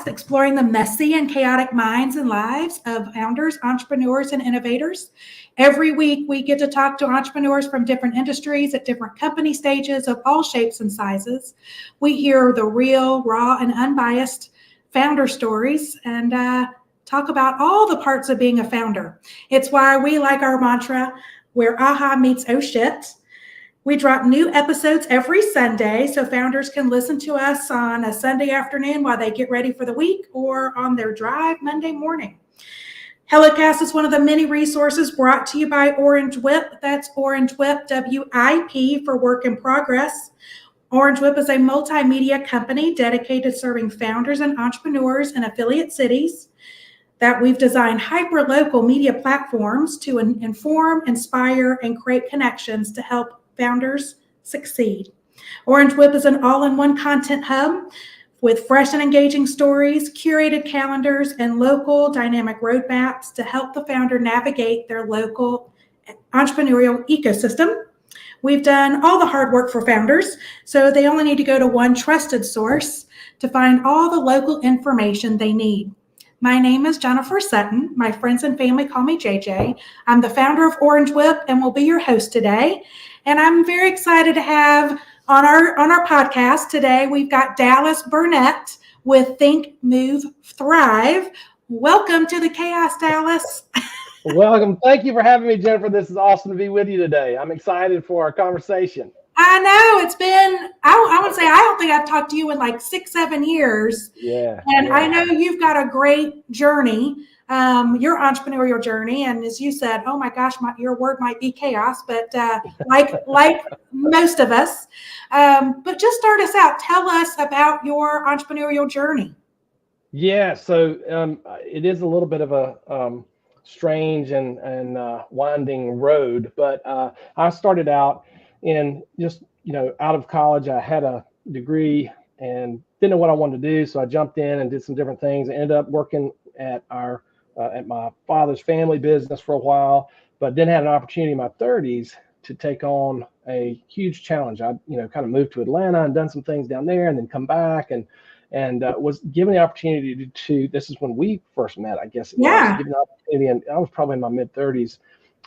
podcast exploring the messy and chaotic minds and lives of founders, entrepreneurs, and innovators. Every week, we get to talk to entrepreneurs from different industries at different company stages of all shapes and sizes. We hear the real, raw, and unbiased founder stories and talk about all the parts of being a founder. It's why we like our mantra, where aha meets oh shit. We drop new episodes every Sunday so founders can listen to us on a Sunday afternoon while they get ready for the week or on their drive Monday morning. Helicast is one of the many resources brought to you by Orange Whip. That's Orange Whip, WIP for work in progress. Orange Whip is a multimedia company dedicated to serving founders and entrepreneurs in affiliate cities that we've designed hyper-local media platforms to inform, inspire, and create connections to help founders succeed. Orange Whip is an all-in-one content hub with fresh and engaging stories, curated calendars, and local dynamic roadmaps to help the founder navigate their local entrepreneurial ecosystem. We've done all the hard work for founders, so they only need to go to one trusted source to find all the local information they need. My name is Jennifer Sutton. My friends and family call me JJ. I'm the founder of Orange Whip and will be your host today. And I'm very excited to have on our podcast today, we've got Dallas Burnett with Think, Move, Thrive. Welcome to the chaos, Dallas. Welcome. Thank you for having me, Jennifer. This is awesome to be with you today. I'm excited for our conversation. I know it's been, I would say, I don't think I've talked to you in like 6-7 years. Yeah. And I know you've got a great journey, your entrepreneurial journey. And as you said, oh my gosh, your word might be chaos, but like most of us. But just start us out. Tell us about your entrepreneurial journey. Yeah. So it is a little bit of a strange and winding road, but I started out in just, out of college. I had a degree and didn't know what I wanted to do. So I jumped in and did some different things. I ended up working at at my father's family business for a while, but then had an opportunity in my 30s to take on a huge challenge. I, kind of moved to Atlanta and done some things down there and then come back and was given the opportunity to, this is when we first met, I guess. Yeah. Given the opportunity, and I was probably in my mid 30s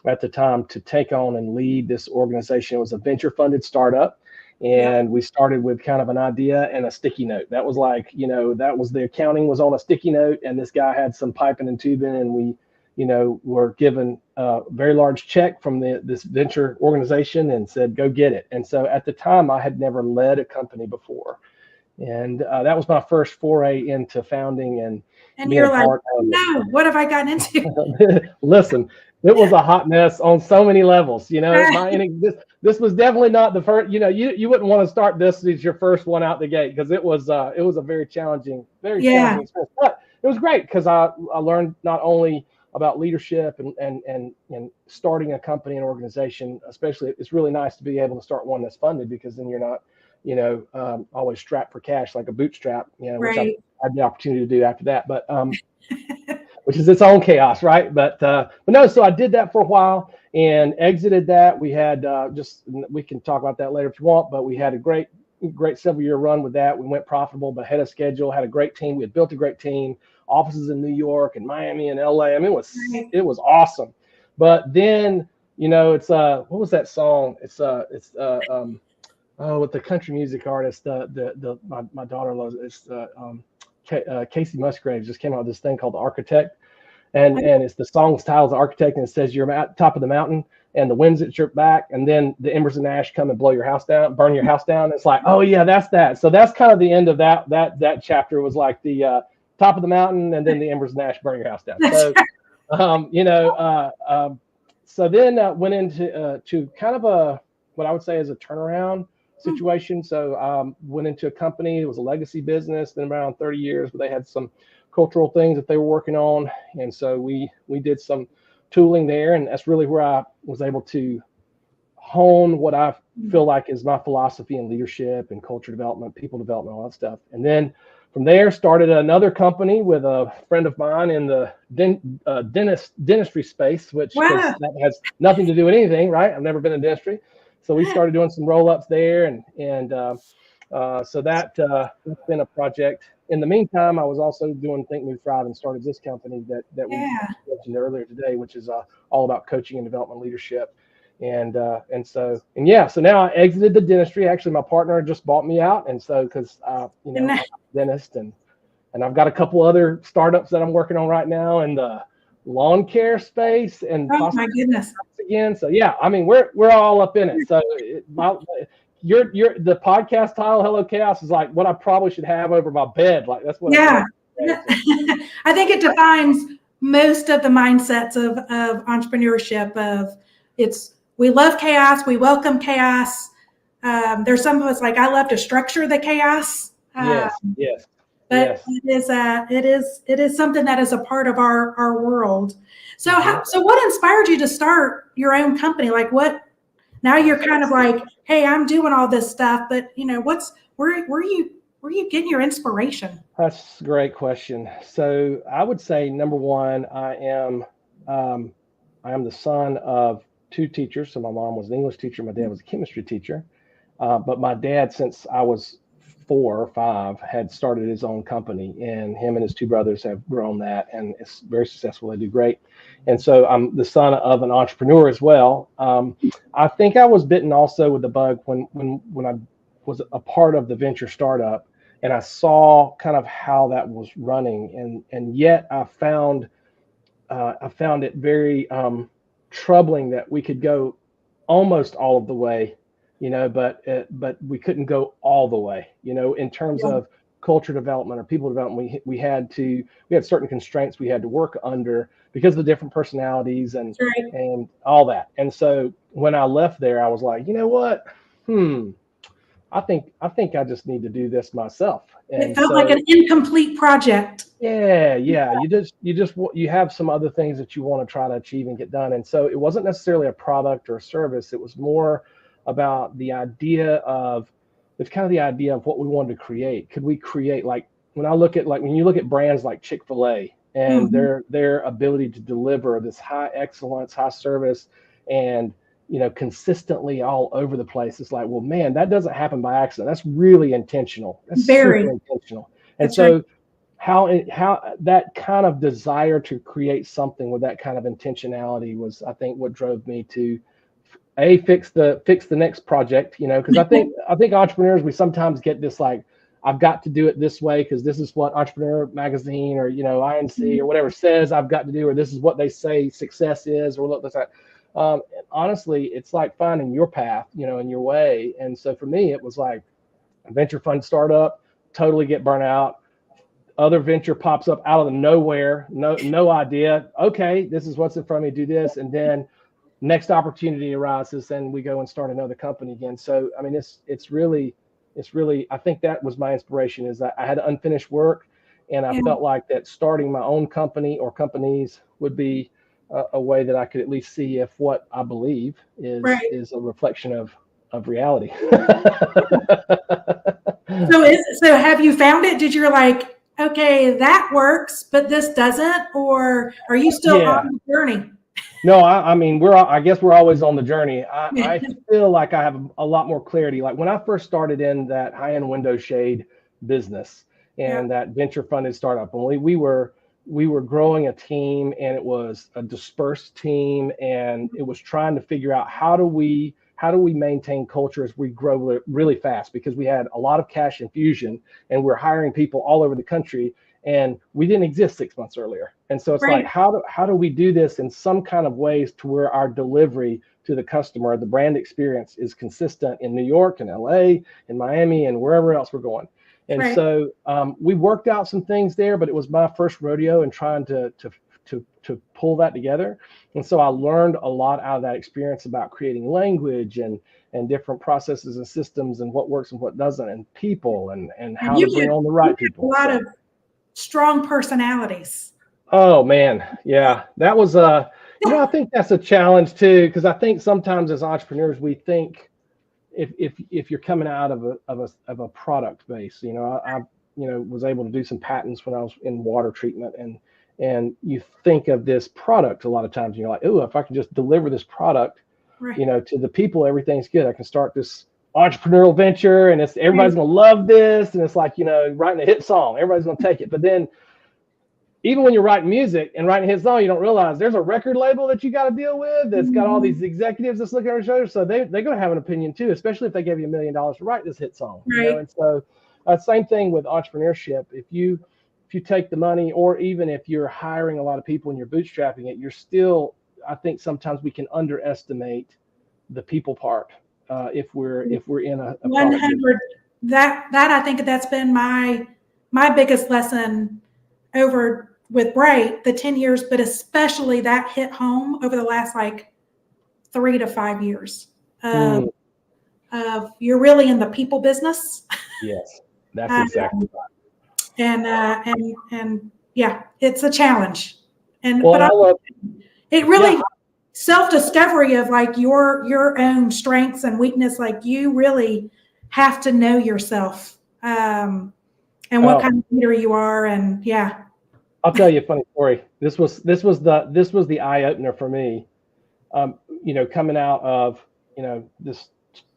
at the time, to take on and lead this organization. It was a venture funded startup. And we started with kind of an idea and a sticky note. That was like, that was the accounting was on a sticky note, and this guy had some piping and tubing, and we, were given a very large check from this venture organization and said, go get it. And so at the time, I had never led a company before. And that was my first foray into founding and you're like, no, what have I gotten into? Listen, it was a hot mess on so many levels. This was definitely not the first. You wouldn't want to start this as your first one out the gate, because it was a very challenging experience. But it was great because I learned not only about leadership and starting a company and organization. Especially, it's really nice to be able to start one that's funded, because then you're not always strapped for cash like a bootstrap. Which I had the opportunity to do after that, but which is its own chaos, right? But no, so I did that for a while and exited that. We had we can talk about that later if you want, but we had a great several year run with that. We went profitable, but ahead of schedule, had a great team. We had built a great team, offices in New York and Miami and LA. I mean, it was awesome. But then, it's what was that song? It's with the country music artist, my daughter loves it. It's Casey Musgraves just came out with this thing called The Architect, and it's the song's title, The Architect, and it says you're at the top of the mountain and the wind's at your back, and then the embers and ash come and burn your house down. It's like, oh yeah, that's that. So that's kind of the end of that chapter. Was like the top of the mountain, and then the embers and ash burn your house down. So so then went into to kind of what I would say is a turnaround situation. So went into a company. It was a legacy business, been around 30 years, but they had some cultural things that they were working on. And so we did some tooling there, and that's really where I was able to hone what I feel like is my philosophy in leadership and culture development, people development, all that stuff. And then from there, started another company with a friend of mine in the dentistry space, which that has nothing to do with anything, right? I've never been in dentistry. So we started doing some roll-ups there, and so that's been a project in the meantime, I was also doing Think Move Thrive and started this company that we Yeah. mentioned earlier today, which is all about coaching and development leadership. So now I exited the dentistry. Actually, my partner just bought me out, and so because I'm a dentist, and I've got a couple other startups that I'm working on right now in the lawn care space, and Oh my goodness. again. So yeah, I mean we're all up in it. So the podcast title "Hello Chaos" is like what I probably should have over my bed. Like that's what. Yeah. I think it defines most of the mindsets of entrepreneurship. We love chaos, we welcome chaos. There's some of us like I love to structure the chaos. Yes. But it is something that is a part of our world. So so what inspired you to start your own company? Like what? Now you're kind of like, hey, I'm doing all this stuff, but where are you getting your inspiration? That's a great question. So I would say number one, I am the son of two teachers. So my mom was an English teacher, my dad was a chemistry teacher. But my dad, since I was 4 or 5, had started his own company, and him and his two brothers have grown that, and it's very successful. They do great. And so I'm the son of an entrepreneur as well. I think I was bitten also with the bug when I was a part of the venture startup, and I saw kind of how that was running, and yet I found it very troubling that we could go almost all of the way, but we couldn't go all the way, in terms of culture development or people development. We had certain constraints we had to work under because of the different personalities and all that. And so when I left there, I was like, you know what? I think I just need to do this myself. And it felt like an incomplete project. Yeah. You have some other things that you want to try to achieve and get done. And so it wasn't necessarily a product or a service. It was more about the idea of what we wanted to create. Could we create, like when you look at brands like Chick-fil-A and their ability to deliver this high excellence, high service, and consistently all over the place. It's like, well, man, that doesn't happen by accident. That's really intentional. That's very super intentional. And so how that kind of desire to create something with that kind of intentionality was, I think, what drove me to fix the next project, because I think entrepreneurs, we sometimes get this like, I've got to do it this way because this is what Entrepreneur Magazine or INC or whatever says I've got to do, or this is what they say success is, or look, that's that. Honestly, it's like finding your path, in your way. And so for me, it was like a venture fund startup, totally get burnt out. Other venture pops up out of the nowhere, no idea. Okay, this is what's in front of me, do this. And then next opportunity arises, and we go and start another company again. So, I mean, it's really, I think that was my inspiration, is that I had unfinished work, and I felt like that starting my own company or companies would be a way that I could at least see if what I believe is a reflection of reality. So have you found it? Did you like, okay, that works, but this doesn't, or are you still on the journey? No, I mean, I guess we're always on the journey. I feel like I have a lot more clarity. Like when I first started in that high-end window shade business and that venture funded startup, and we were growing a team, and it was a dispersed team, and it was trying to figure out how do we maintain culture as we grow really fast, because we had a lot of cash infusion and we're hiring people all over the country, and we didn't exist 6 months earlier. And so it's like, how do we do this in some kind of ways to where our delivery to the customer, the brand experience, is consistent in New York and LA and Miami and wherever else we're going. And so we worked out some things there, but it was my first rodeo in trying to pull that together. And so I learned a lot out of that experience about creating language and different processes and systems, and what works and what doesn't, and people, and how to bring on the right people. A lot of strong personalities. Oh man. Yeah. That was, I think that's a challenge too, because I think sometimes as entrepreneurs, we think, if you're coming out of a product base, I was able to do some patents when I was in water treatment, and you think of this product a lot of times, and you're like, oh, if I can just deliver this product, to the people, everything's good. I can start this entrepreneurial venture, and it's everybody's going to love this, and it's like, you know, writing a hit song, everybody's going to take it. But then even when you're writing music and writing a hit song, you don't realize there's a record label that you got to deal with that's got all these executives that's looking at your shoulders. So they're going to have an opinion too, especially if they gave you $1 million to write this hit song. Right. You know? And so same thing with entrepreneurship. If you take the money, or even if you're hiring a lot of people and you're bootstrapping it, you're still, I think sometimes we can underestimate the people part. If we're in a 100, that I think that's been my biggest lesson over with Bright, the 10 years, but especially that hit home over the last like 3 to 5 years of you're really in the people business. Yes, that's exactly right. And yeah, it's a challenge. And well, it really self-discovery of like your own strengths and weakness. Like you really have to know yourself and what kind of leader you are. And yeah. I'll tell you a funny story. This was the eye opener for me. You know, coming out of, you know, this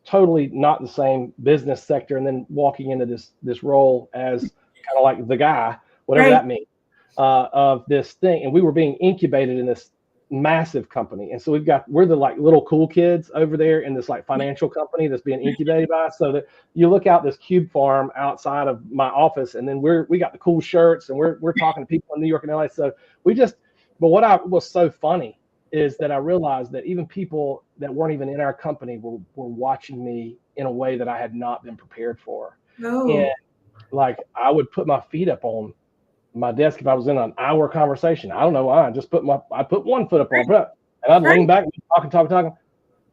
totally not the same business sector, and then walking into this role as kind of like the guy, whatever that means, of this thing. And we were being incubated in this massive company. And so we're the like little cool kids over there in this like financial company that's being incubated by us. So that you look out this cube farm outside of my office, and then we got the cool shirts, and we're talking to people in New York and LA. So but what was so funny is that I realized that even people that weren't even in our company were watching me in a way that I had not been prepared for. And like I would put my feet up on my desk if I was in an hour conversation. I don't know why. I put one foot up on it, and I'd lean back and talking.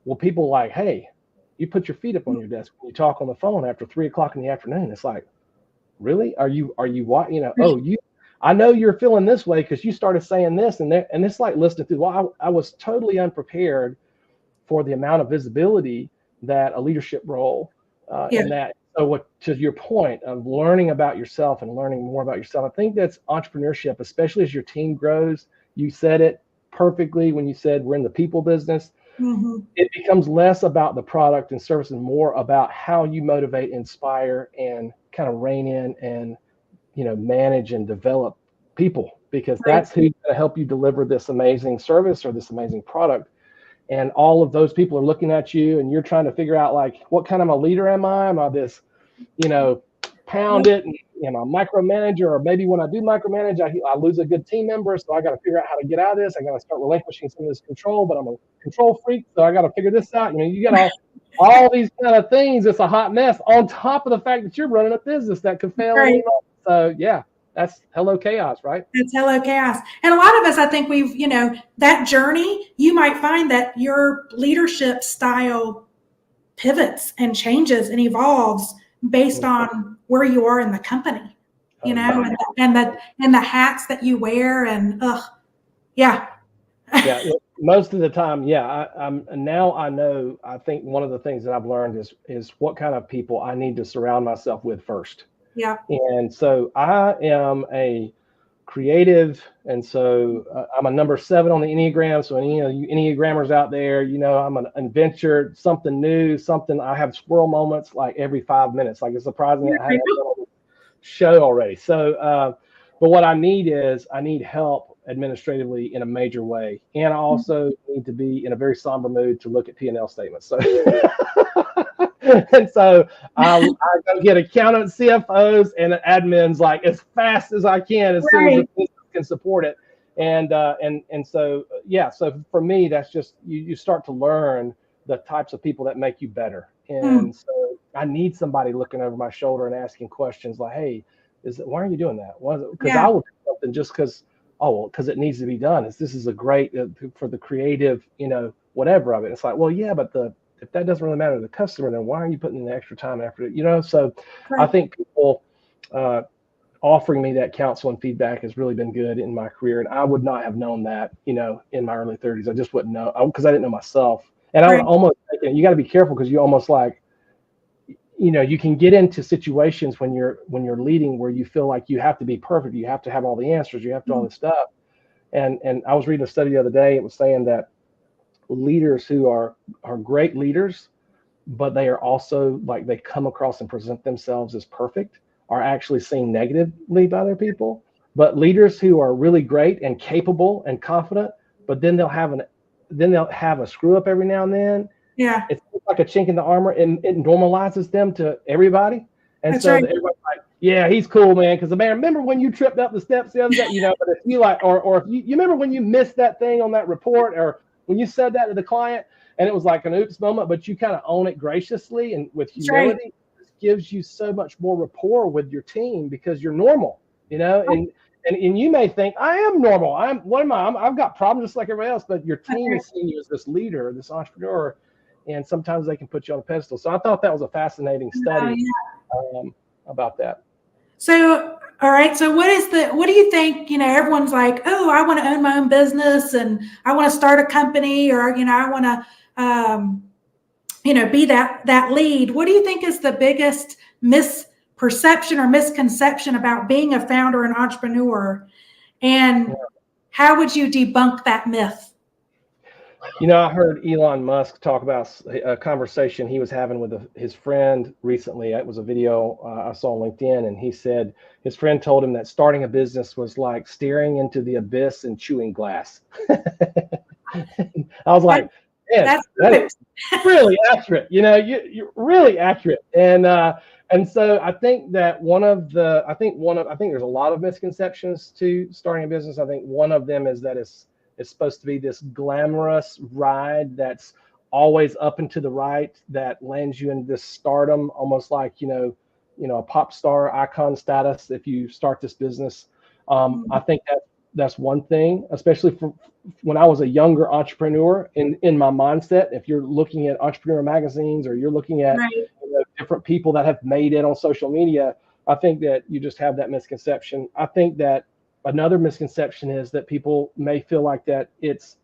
Well, people like, hey, you put your feet up on your desk when you talk on the phone after 3 o'clock in the afternoon. It's like, really? Are you what? You know, I know you're feeling this way because you started saying this and that, and it's like listening through. Well, I was totally unprepared for the amount of visibility that a leadership role and that. So to your point of learning about yourself and learning more about yourself, I think that's entrepreneurship, especially as your team grows. You said it perfectly when you said we're in the people business. It becomes less about the product and service and more about how you motivate, inspire, and kind of rein in and, you know, manage and develop people, because that's who's going to help you deliver this amazing service or this amazing product. And all of those people are looking at you, and you're trying to figure out like, what kind of a leader am I? Am I this, you know, pound it and, you know, micromanager, or maybe when I do micromanage, I lose a good team member. So I got to figure out how to get out of this. I got to start relinquishing some of this control, but I'm a control freak. So I got to figure this out. You know, you got all these kind of things. It's a hot mess on top of the fact that you're running a business that could fail. So yeah. That's hello chaos, right? It's hello chaos. And a lot of us, I think we've, you know, that journey, you might find that your leadership style pivots and changes and evolves based on where you are in the company, you know, and the hats that you wear and yeah. Most of the time, now I know, I think one of the things that I've learned is what kind of people I need to surround myself with first. Yeah. And so I am a creative, and so I'm a number 7 on the Enneagram. So any of you Enneagrammers out there, you know, I'm an adventure, something new, something. I have squirrel moments like every 5 minutes. Like it's surprising I haven't done on the show already. So, but what I need help administratively in a major way, and I also need to be in a very somber mood to look at P&L statements. So. And so I go get accountants, CFOs, and admins like as fast as I can, as soon as the business can support it. And so so for me, that's just you start to learn the types of people that make you better. And so I need somebody looking over my shoulder and asking questions like, hey, why are you doing that? Because I will do something just because it needs to be done. This is a great for the creative, you know, whatever of it. It's like, well, yeah, but if that doesn't really matter to the customer, then why are you putting in the extra time after it? You know, so I think people offering me that counsel and feedback has really been good in my career. And I would not have known that, you know, in my early 30s. I just wouldn't know because I didn't know myself. And I would almost, you got to be careful because you almost like, you know, you can get into situations when you're leading where you feel like you have to be perfect. You have to have all the answers. You have to all this stuff. And I was reading a study the other day. It was saying that leaders who are great leaders but they are also like they come across and present themselves as perfect are actually seen negatively by other people. But leaders who are really great and capable and confident, but then they'll have a screw up every now and then. Yeah. It's like a chink in the armor, and it normalizes them to everybody. And That's so right. everybody's like, yeah, he's cool, man. Because man, remember when you tripped up the steps the other day? But if you like, or if you remember when you missed that thing on that report, or when you said that to the client, and it was like an oops moment, but you kind of own it graciously and with humility. Right. It gives you so much more rapport with your team because you're normal, and you may think I am normal. I've got problems just like everybody else, but your team is seeing you as this leader, this entrepreneur, and sometimes they can put you on a pedestal. So I thought that was a fascinating study about that. So, all right. So what do you think, everyone's like, oh, I want to own my own business and I want to start a company, or, I want to, be that lead. What do you think is the biggest misperception or misconception about being a founder and entrepreneur? And how would you debunk that myth? I heard Elon Musk talk about a conversation he was having with his friend recently. It was a video I saw on LinkedIn, and he said his friend told him that starting a business was like staring into the abyss and chewing glass. I was like, man, that is really accurate. You're really accurate. And so I think that I think there's a lot of misconceptions to starting a business. I think one of them is that it's supposed to be this glamorous ride that's always up and to the right, that lands you in this stardom, almost like, a pop star icon status if you start this business. I think that's one thing, especially for when I was a younger entrepreneur in my mindset. If you're looking at entrepreneur magazines or you're looking at different people that have made it on social media, I think that you just have that misconception. I think that another misconception is that people may feel like that it's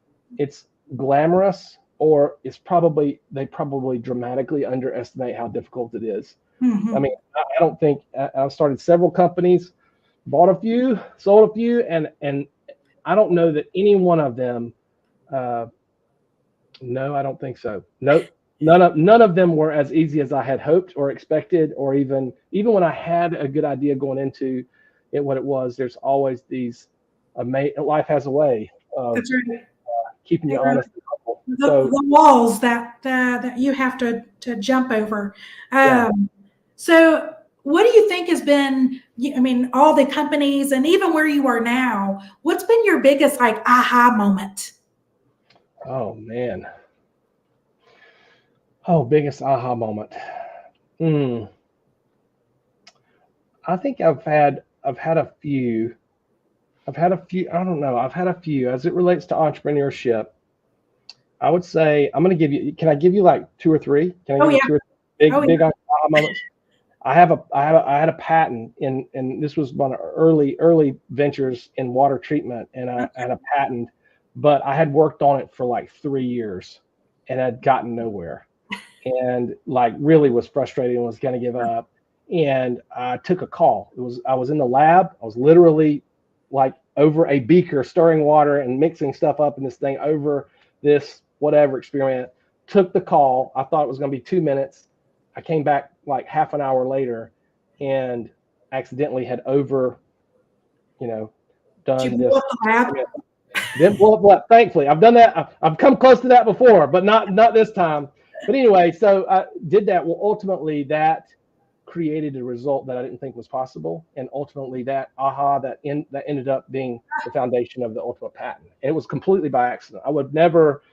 glamorous, or they probably dramatically underestimate how difficult it is. Mm-hmm. I mean, I don't think I've started several companies, bought a few, sold a few, and I don't know that any one of them. No, I don't think so. Nope. None of them were as easy as I had hoped or expected, or even when I had a good idea going into it, what it was. There's always these life has a way of keeping you honest. The walls that you have to jump over. So what do you think has been, all the companies and even where you are now, what's been your biggest aha moment? Oh man. Oh, biggest aha moment. I think I've had a few. I don't know. I've had a few as it relates to entrepreneurship. I would say can I give you like two or three? Can I give you two or three big aha moments? I had a patent and this was one of early ventures in water treatment, and I had a patent, but I had worked on it for like 3 years and had gotten nowhere, and like really was frustrated and was going to give up. And I took a call. I was in the lab. I was literally like over a beaker stirring water and mixing stuff up in this thing over this whatever experiment. Took the call. I thought it was going to be 2 minutes. I came back like half an hour later and accidentally had done this. Didn't blow up the lab. Thankfully, I've done that. I've come close to that before, but not this time. But anyway, so I did that. Well, ultimately that created a result that I didn't think was possible, and ultimately that ended up being the foundation of the ultimate patent. And it was completely by accident. I would never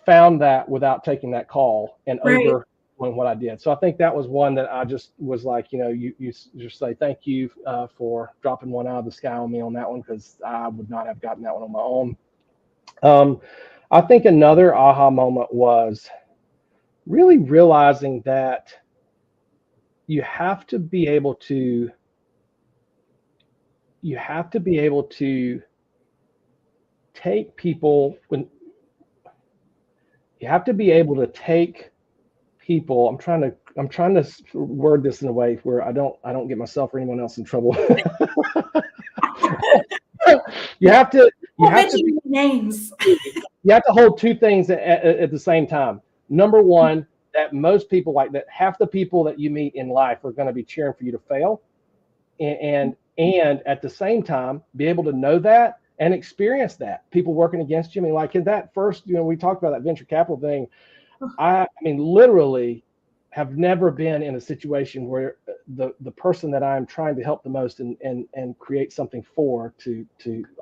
found that without taking that call and over what I did. So I think that was one that I just was like, you just say thank you for dropping one out of the sky on me on that one, because I would not have gotten that one on my own. I think another aha moment was really realizing that you have to be able to take people when you have to be able to take people. I'm trying to word this in a way where I don't get myself or anyone else in trouble. You have to hold two things at the same time. Number one, that most people, like that half the people that you meet in life are going to be cheering for you to fail, and at the same time be able to know that and experience that people working against you. I mean, like in that first, we talked about that venture capital thing. I mean, literally have never been in a situation where the person that I'm trying to help the most and create something for to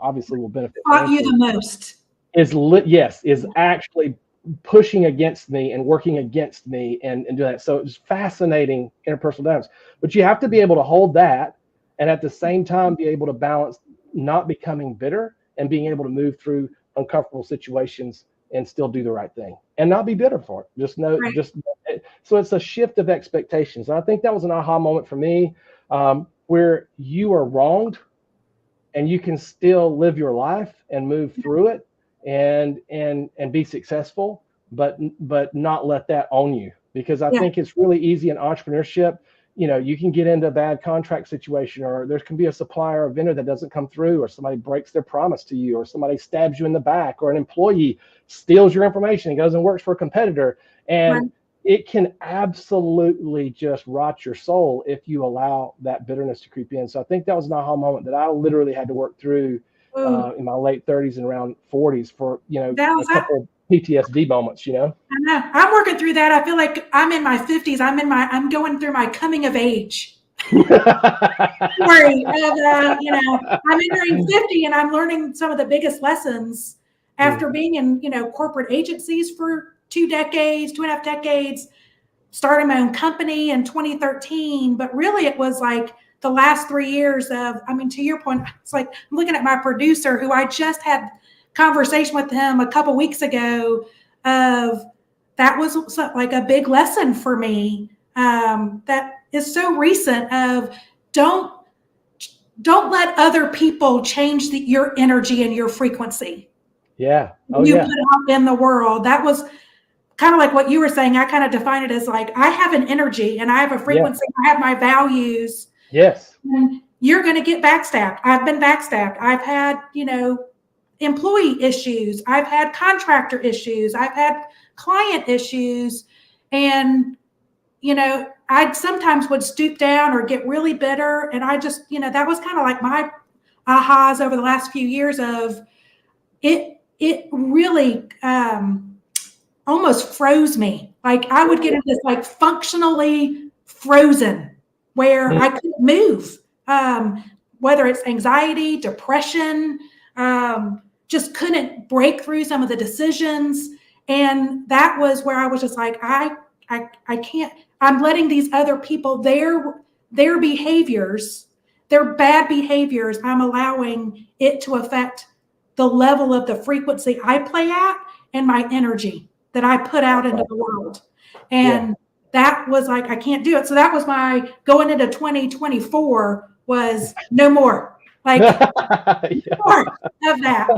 obviously will benefit Taught you the most. is actually pushing against me and working against me and do that. So it's fascinating interpersonal dynamics. But you have to be able to hold that and at the same time be able to balance not becoming bitter and being able to move through uncomfortable situations and still do the right thing and not be bitter for it. Just know, so it's a shift of expectations. And I think that was an aha moment for me, where you are wronged and you can still live your life and move through it and be successful, but not let that own you. Because I think it's really easy in entrepreneurship. You can get into a bad contract situation, or there can be a supplier or vendor that doesn't come through, or somebody breaks their promise to you, or somebody stabs you in the back, or an employee steals your information and goes and works for a competitor. And it can absolutely just rot your soul if you allow that bitterness to creep in. So I think that was an aha moment that I literally had to work through in my late 30s and around 40s for, a couple of PTSD moments, I know. I'm working through that. I feel like I'm in my 50s. I'm going through my coming of age. Story of, I'm entering 50 and I'm learning some of the biggest lessons after being in, corporate agencies for 2.5 decades, starting my own company in 2013. But really it was like the last 3 years of, to your point, it's like I'm looking at my producer who I just had conversation with him a couple weeks ago of that was like a big lesson for me that is so recent of don't let other people change your energy and your frequency. Yeah. Put out in the world. That was kind of like what you were saying. I kind of define it as like, I have an energy and I have a frequency. I have my values. Yes. And you're going to get backstabbed. I've been backstabbed. I've had, employee issues. I've had contractor issues. I've had client issues. And, I sometimes would stoop down or get really bitter. And I just, that was kind of like my ahas over the last few years of it really almost froze me. Like I would get into this like functionally frozen where I couldn't move, whether it's anxiety, depression, just couldn't break through some of the decisions. And that was where I was just like, I can't, I'm letting these other people, their behaviors, their bad behaviors, I'm allowing it to affect the level of the frequency I play at and my energy that I put out into the world. And that was like, I can't do it. So that was my going into 2024 was no more. Like more of that.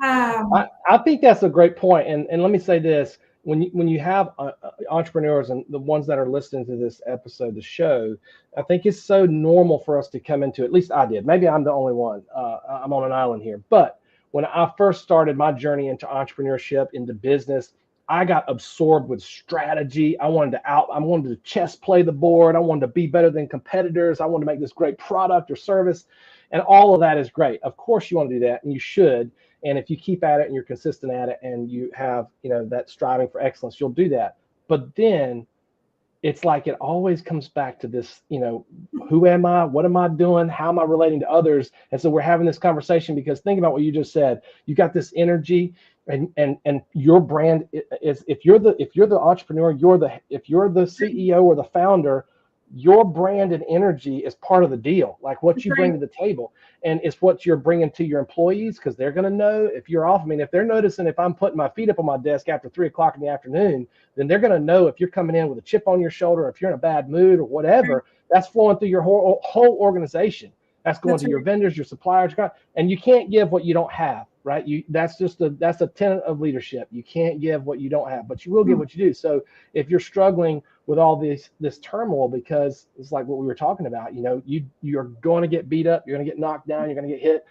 I think that's a great point. And let me say this, when you have entrepreneurs and the ones that are listening to this episode, the show, I think it's so normal for us to come into, at least I did. Maybe I'm the only one. I'm on an island here. But when I first started my journey into entrepreneurship, into business, I got absorbed with strategy. I wanted to chess play the board. I wanted to be better than competitors. I wanted to make this great product or service. And all of that is great. Of course you want to do that, and you should. And if you keep at it and you're consistent at it and you have, that striving for excellence, you'll do that. But then it's like it always comes back to this, who am I? What am I doing? How am I relating to others? And so we're having this conversation because think about what you just said. You got this energy, and your brand is, if you're the entrepreneur, if you're the CEO or the founder, your brand and energy is part of the deal, like what you bring to the table. And it's what you're bringing to your employees, because they're going to know if you're off. If they're noticing if I'm putting my feet up on my desk after 3 o'clock in the afternoon, then they're going to know if you're coming in with a chip on your shoulder, or if you're in a bad mood or whatever, that's flowing through your whole organization. That's going to your vendors, your suppliers, and you can't give what you don't have, right? That's a tenet of leadership. You can't give what you don't have, but you will give what you do. So if you're struggling with all this turmoil, because it's like what we were talking about, you're going to get beat up, you're going to get knocked down, you're going to get hit.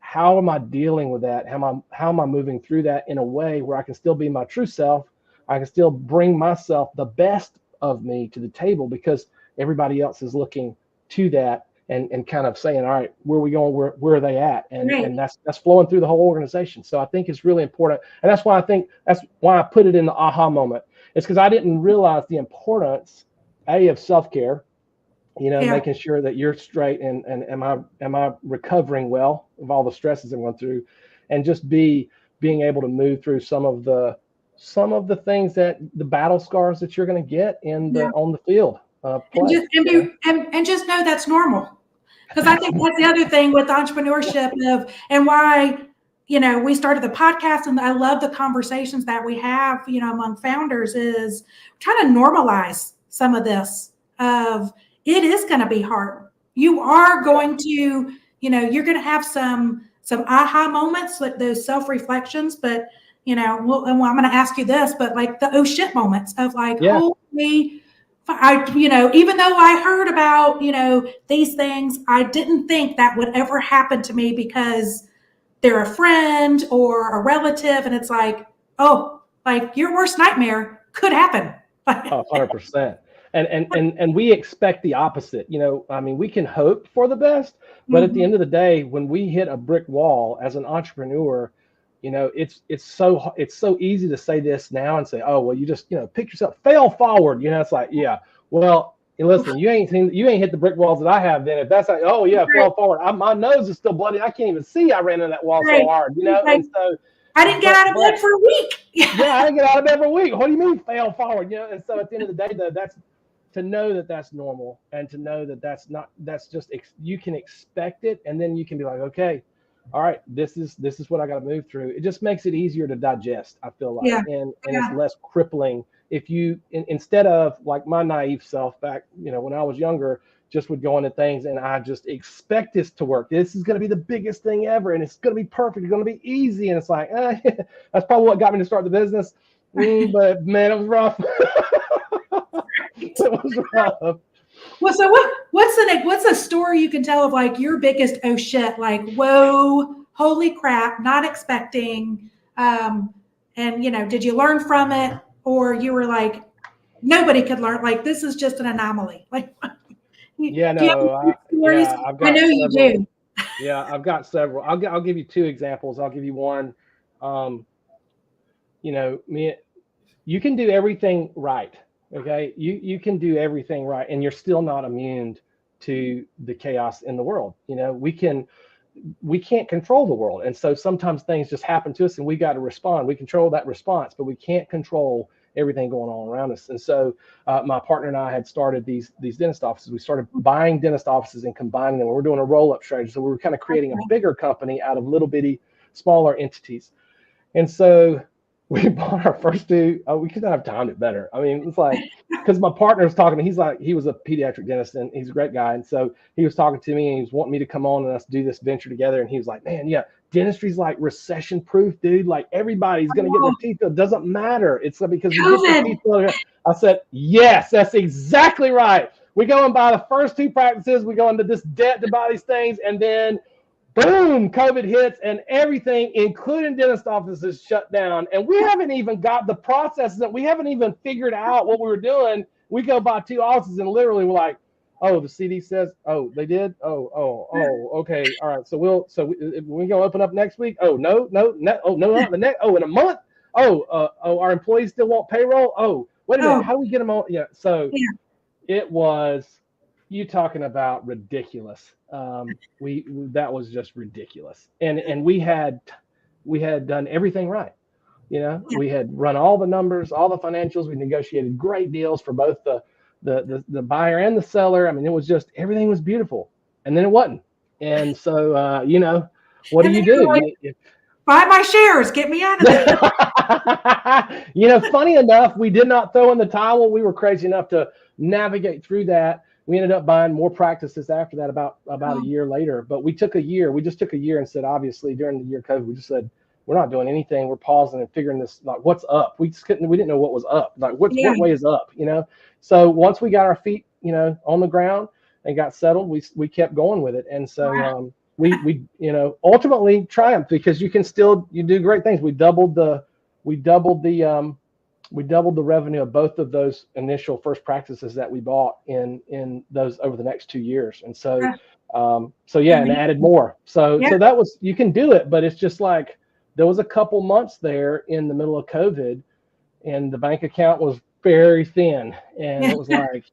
How am I dealing with that? How am I moving through that in a way where I can still be my true self, I can still bring myself, the best of me, to the table, because everybody else is looking to that and kind of saying, all right, where are we going? Where are they at? And that's flowing through the whole organization. So I think it's really important. And that's why I put it in the aha moment. It's because I didn't realize the importance, of self-care, making sure that you're straight and am I recovering well of all the stresses I'm going through, and just being able to move through some of the things, that the battle scars that you're going to get on the field. Play, and just know that's normal. Because I think that's the other thing with entrepreneurship and why, we started the podcast, and I love the conversations that we have, among founders, is trying to normalize some of this of it is going to be hard. You are going to, you're going to have some aha moments, like those self-reflections, but, and I'm going to ask you this, but like the oh shit moments of like, holy, even though I heard about, these things, I didn't think that would ever happen to me because they're a friend or a relative. And it's like, oh, like your worst nightmare could happen. 100%. And we expect the opposite. I mean, we can hope for the best, but at the end of the day, when we hit a brick wall as an entrepreneur, it's so easy to say this now and say, oh, well, you just, pick yourself, fail forward. It's like, yeah, well, listen, you ain't hit the brick walls that I have. Then if that's like, oh yeah, fail forward. My nose is still bloody. I can't even see. I ran into that wall so hard, and so I didn't get out of bed for a week. Yeah, I didn't get out of bed for a week. What do you mean fail forward? And so at the end of the day, though, that's to know that that's normal, and to know that that's just, you can expect it, and then you can be like, okay, all right, this is what I got to move through. It just makes it easier to digest, I feel like, and it's less crippling if you instead of like my naive self back, when I was younger, just would go into things and I just expect this to work. This is going to be the biggest thing ever, and it's going to be perfect. It's going to be easy, and it's like that's probably what got me to start the business. But man, it was rough. It was rough. Well, so what's a story you can tell of like your biggest oh shit, like whoa, holy crap, not expecting, and did you learn from it, or you were like nobody could learn, like this is just an anomaly, like I've got I know several. You do. Yeah, I've got several. I'll give you two examples. I'll give you one. You can do everything right. Okay, you can do everything right, and you're still not immune to the chaos in the world. We can't control the world, and so sometimes things just happen to us, and we got to respond. We control that response, but we can't control everything going on around us. And so my partner and I had started these dentist offices. We started buying dentist offices and combining them. We're doing a roll-up strategy, so we were kind of creating a bigger company out of little bitty, smaller entities. And so we bought our first two. We couldn't have timed it better. I mean, it's like, because my partner was talking to me. He's like, he was a pediatric dentist, and he's a great guy. And so he was talking to me, and he was wanting me to come on and us do this venture together. And he was like, man, yeah, dentistry's like recession proof, dude. Like everybody's going to get their teeth filled. It doesn't matter. It's because we get their teeth filled. I said, yes, that's exactly right. We go and buy the first two practices. We go into this debt to buy these things, and then boom, COVID hits, and everything, including dentist offices, shut down. And we haven't even got the processes that we haven't even figured out what we were doing. We go buy two offices, and literally we're like, oh, the CD says, oh, they did? Oh, okay. All right. So we gonna open up next week? Oh, no, not the next. Oh, in a month? Our employees still want payroll? Oh, wait a minute. How do we get them on? Yeah. So it was, you talking about ridiculous. That was just ridiculous. And we had done everything right. We had run all the numbers, all the financials. We negotiated great deals for both the buyer and the seller. I mean, it was just, everything was beautiful. And then it wasn't. And so, what do you do? Like, buy my shares, get me out of there. Funny enough, we did not throw in the towel. We were crazy enough to navigate through that. We ended up buying more practices after that about a year later. But we took a year. We just took a year and said, obviously, during the year of COVID, we just said, we're not doing anything. We're pausing and figuring this, like, what's up? We didn't know what was up. Like, what way is up, So once we got our feet, on the ground and got settled, we kept going with it. And so we ultimately triumphed, because you do great things. We doubled the we doubled the revenue of both of those initial first practices that we bought in those over the next 2 years. And so, and added more. So that was, you can do it, but it's just like, there was a couple months there in the middle of COVID and the bank account was very thin. And it was like,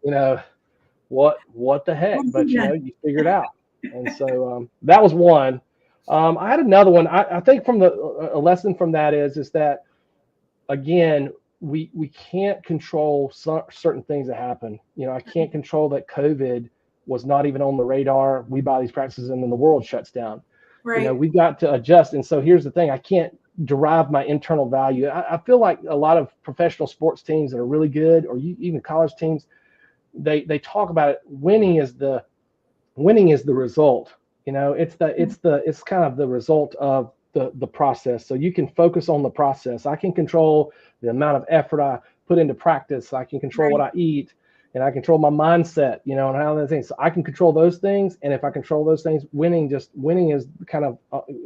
what the heck, but you figure it out. And so, that was one. I had another one. I think from a lesson from that is that, again, we can't control certain things that happen. I can't control that COVID was not even on the radar. We buy these practices and then the world shuts down. Right. We got to adjust. And so here's the thing, I can't derive my internal value. I feel like a lot of professional sports teams that are really good, or even college teams, they talk about it. Winning is the result. It's kind of the result of the process. So you can focus on the process. I can control the amount of effort I put into practice. I can control what I eat, and I control my mindset, and how other things. So I can control those things. And if I control those things, winning is kind of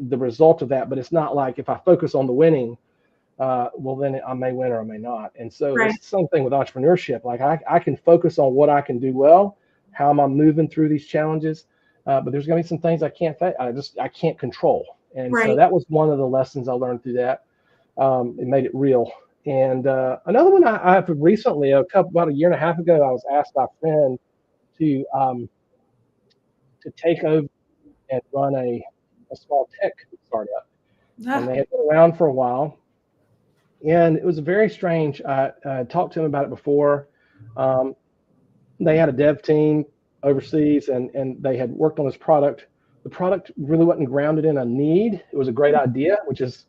the result of that. But it's not like if I focus on the winning, well, then I may win or I may not. And so it's the same thing with entrepreneurship. Like I can focus on what I can do well, how am I moving through these challenges. But there's going to be some things I can't control. And so that was one of the lessons I learned through that. It made it real. And another one I've recently, about a year and a half ago, I was asked by a friend to take over and run a small tech startup. And they had been around for a while. And it was very strange. I talked to him about it before. They had a dev team overseas, and they had worked on this product. The product really wasn't grounded in a need. It was a great idea, which is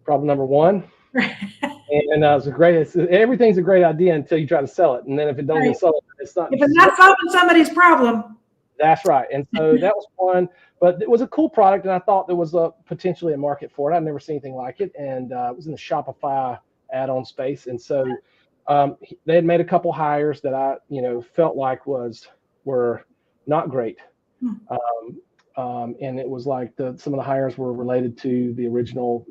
problem number one. And everything's a great idea until you try to sell it. And then if it doesn't sell it, it's not. If it's not solving somebody's problem. That's right. And so that was one, but it was a cool product. And I thought there was potentially a market for it. I'd never seen anything like it. And it was in the Shopify add-on space. And so they had made a couple hires that I, felt like were not great. And it was like some of the hires were related to the original,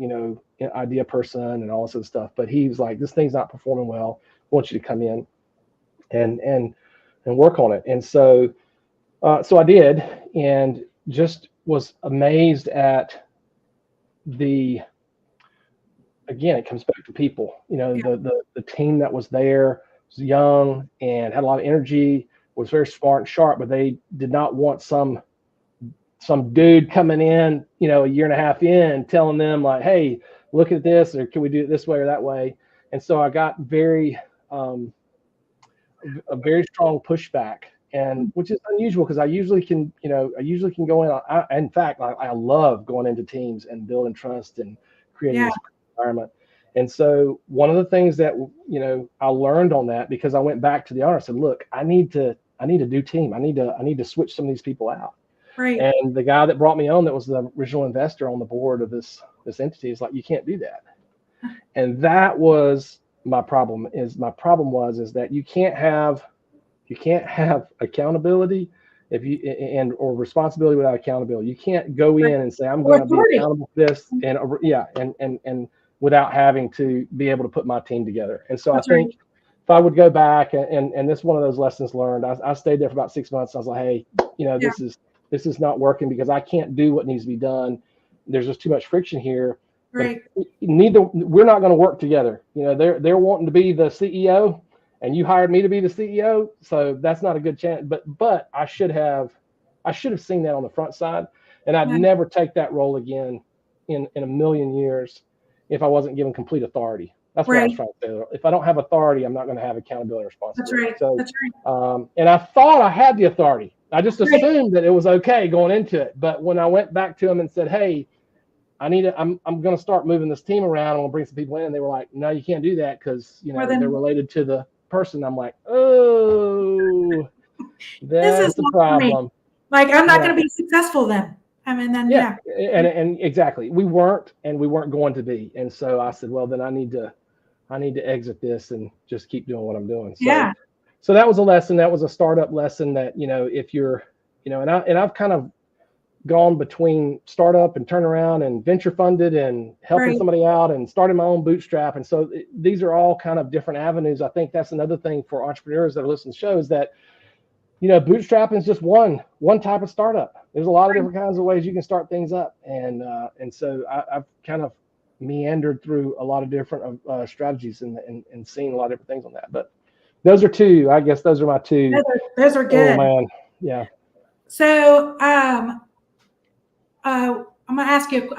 idea person and all this other stuff. But he was like, this thing's not performing well. I want you to come in and work on it. And so I did, and just was amazed at again, it comes back to people, the team that was there was young and had a lot of energy, was very smart and sharp, but they did not want some dude coming in, a year and a half in, telling them like, hey, look at this, or can we do it this way or that way? And so I got a very strong pushback, and which is unusual because I usually can go in. In fact, I love going into teams and building trust and creating this environment. And so one of the things that I learned on that, because I went back to the owner, I said, look, I need to do team. I need to switch some of these people out. Right. And the guy that brought me on, that was the original investor on the board of this entity, is like, you can't do that. And that was my problem. Is that you can't have accountability or responsibility without accountability. You can't go in and say, I'm going to be accountable for this, and without having to be able to put my team together. And so I think if I would go back and this is one of those lessons learned. I stayed there for about 6 months. I was like, hey, this is not working because I can't do what needs to be done. There's just too much friction here. Right. We're not going to work together. They're wanting to be the CEO, and you hired me to be the CEO. So that's not a good chance. But I should have seen that on the front side, and I'd never take that role again in a million years if I wasn't given complete authority. That's what I was trying to say. If I don't have authority, I'm not going to have accountability and responsibility. That's right. So, and I thought I had the authority. I just assumed that it was okay going into it. But when I went back to them and said, hey, I'm going to start moving this team around. I'm going to bring some people in. And they were like, no, you can't do that because, they're related to the person. I'm like, oh, that's the problem. Like, I'm not going to be successful then. I mean, then, And exactly. We weren't going to be. And so I said, well, then I need to exit this and just keep doing what I'm doing. So, so that was a lesson. That was a startup lesson that, if you're, and I've kind of gone between startup and turnaround and venture funded and helping Right. somebody out and starting my own bootstrap. And so these are all kind of different avenues. I think that's another thing for entrepreneurs that are listening to shows that, bootstrapping is just one type of startup. There's a lot of different kinds of ways you can start things up. And so I've kind of meandered through a lot of different strategies and seen a lot of different things on that. But those are two, I guess those are my two. Those are good. Oh man. Yeah. So I'm going to ask you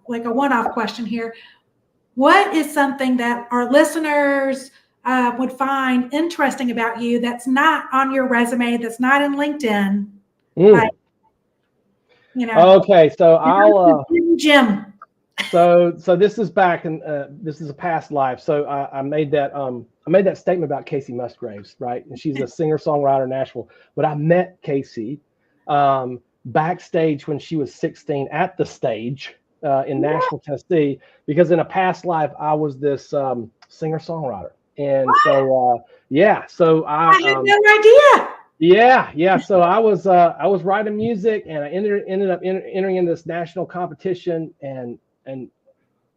like a one-off question here. What is something that our listeners would find interesting about you that's not on your resume, that's not in LinkedIn? Like, Okay, so I'll Jim. So this is back and this is a past life. So I made that statement about Casey Musgraves, right? And she's a singer-songwriter in Nashville. But I met Casey backstage when she was 16 at the stage in Nashville, Tennessee, because in a past life I was this singer-songwriter. And so so I had no idea. Yeah. So I was writing music, and I ended up entering in this national competition, and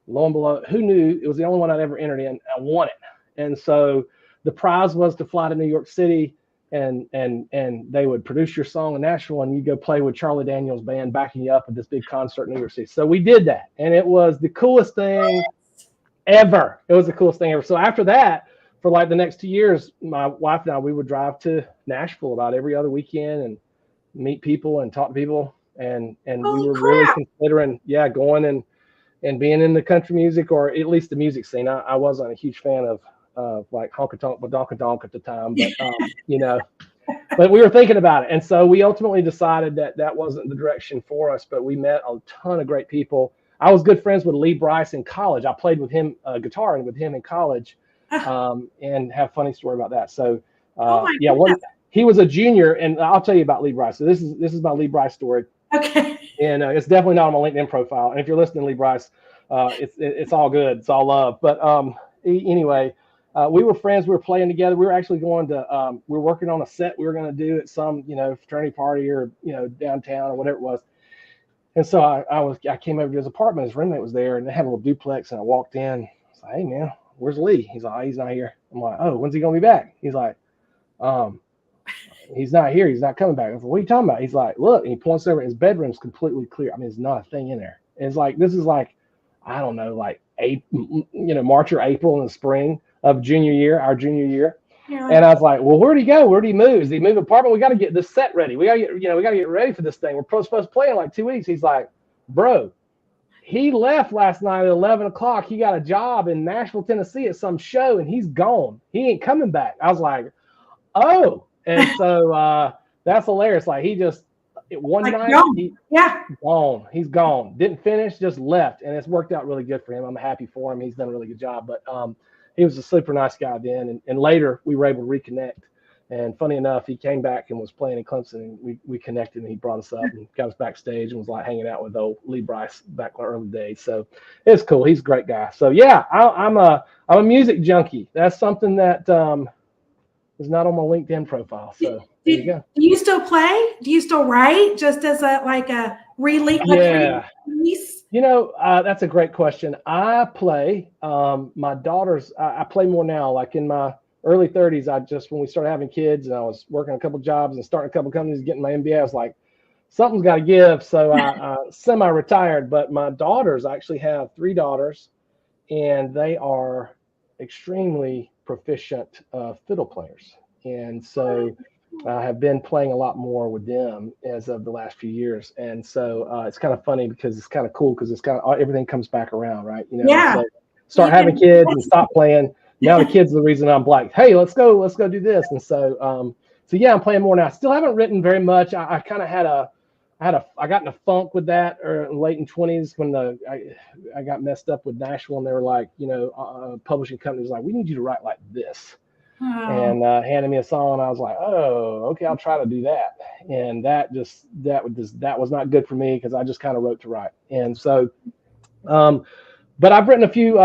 lo and behold, who knew, it was the only one I'd ever entered in. I won it. And so the prize was to fly to New York City, and they would produce your song in Nashville, and you go play with Charlie Daniels' band backing you up at this big concert in New York City. So we did that, and it was the coolest thing ever. It was the coolest thing ever. So after that, for like the next 2 years, my wife and I, we would drive to Nashville about every other weekend and meet people and talk to people. And we were really considering, going and being in the country music, or at least the music scene. I wasn't a huge fan of like honky tonk badonka donk at the time, but but we were thinking about it. And so we ultimately decided that wasn't the direction for us, but we met a ton of great people. I was good friends with Lee Bryce in college. I played with him guitar with him in college. And have funny story about that. So he was a junior, and I'll tell you about Lee Bryce. So this is my Lee Bryce story. Okay. And it's definitely not on my LinkedIn profile. And if you're listening, Lee Bryce, it's all good. It's all love. But anyway, we were friends. We were playing together. We were actually going to we were working on a set we were going to do at some fraternity party or downtown or whatever it was. And so I came over to his apartment. His roommate was there, and they had a little duplex. And I walked in. I was like, "Hey man, where's Lee?" He's like, "Oh, he's not here." I'm like, "Oh, when's he gonna be back?" He's like, "He's not here. He's not coming back." I was like, "What are you talking about?" He's like, "Look," and he points over. His bedroom's completely clear. I mean, there's not a thing in there. And it's like, this is like, I don't know, like March or April in the spring of our junior year. Yeah. And I was like, "Well, where'd he go? Where'd he move? Did he move apartment? We got to get this set ready. We got to get ready for this thing. We're supposed to play in like 2 weeks." He's like, "Bro, he left last night at 11 o'clock. He got a job in Nashville, Tennessee at some show, and he's gone. He ain't coming back." I was like, "Oh." And so that's hilarious. Like, he just, one night, gone. He's gone. Didn't finish, just left. And it's worked out really good for him. I'm happy for him. He's done a really good job. But he was a super nice guy then. And later, we were able to reconnect. And funny enough, he came back and was playing in Clemson, and we connected, and he brought us up and got us backstage and was like hanging out with old Lee Bryce back in the early days. So it's cool. He's a great guy. So yeah, I'm a music junkie. That's something that is not on my LinkedIn profile. So there you go. Do you still play? Do you still write just as a release? Release? That's a great question. I play. My daughters, I play more now. Like in my early 30s, when we started having kids and I was working a couple jobs and starting a couple companies, getting my MBA, I was like, something's got to give. So I semi-retired. But my daughters, I actually have 3 daughters, and they are extremely proficient fiddle players. And so I have been playing a lot more with them as of the last few years. And so it's kind of funny because it's kind of cool because it's kind of everything comes back around, right? So start having kids and stop playing. Now the kids are the reason I'm like, "Hey, let's go do this." And so yeah, I'm playing more now. Still haven't written very much. I kind of I got in a funk with that late in 20s when I got messed up with Nashville, and they were like, publishing companies like, "We need you to write like this." And handed me a song, and I was like, "Oh, okay, I'll try to do that." And that was not good for me because I just kind of wrote to write. And so, but I've written a few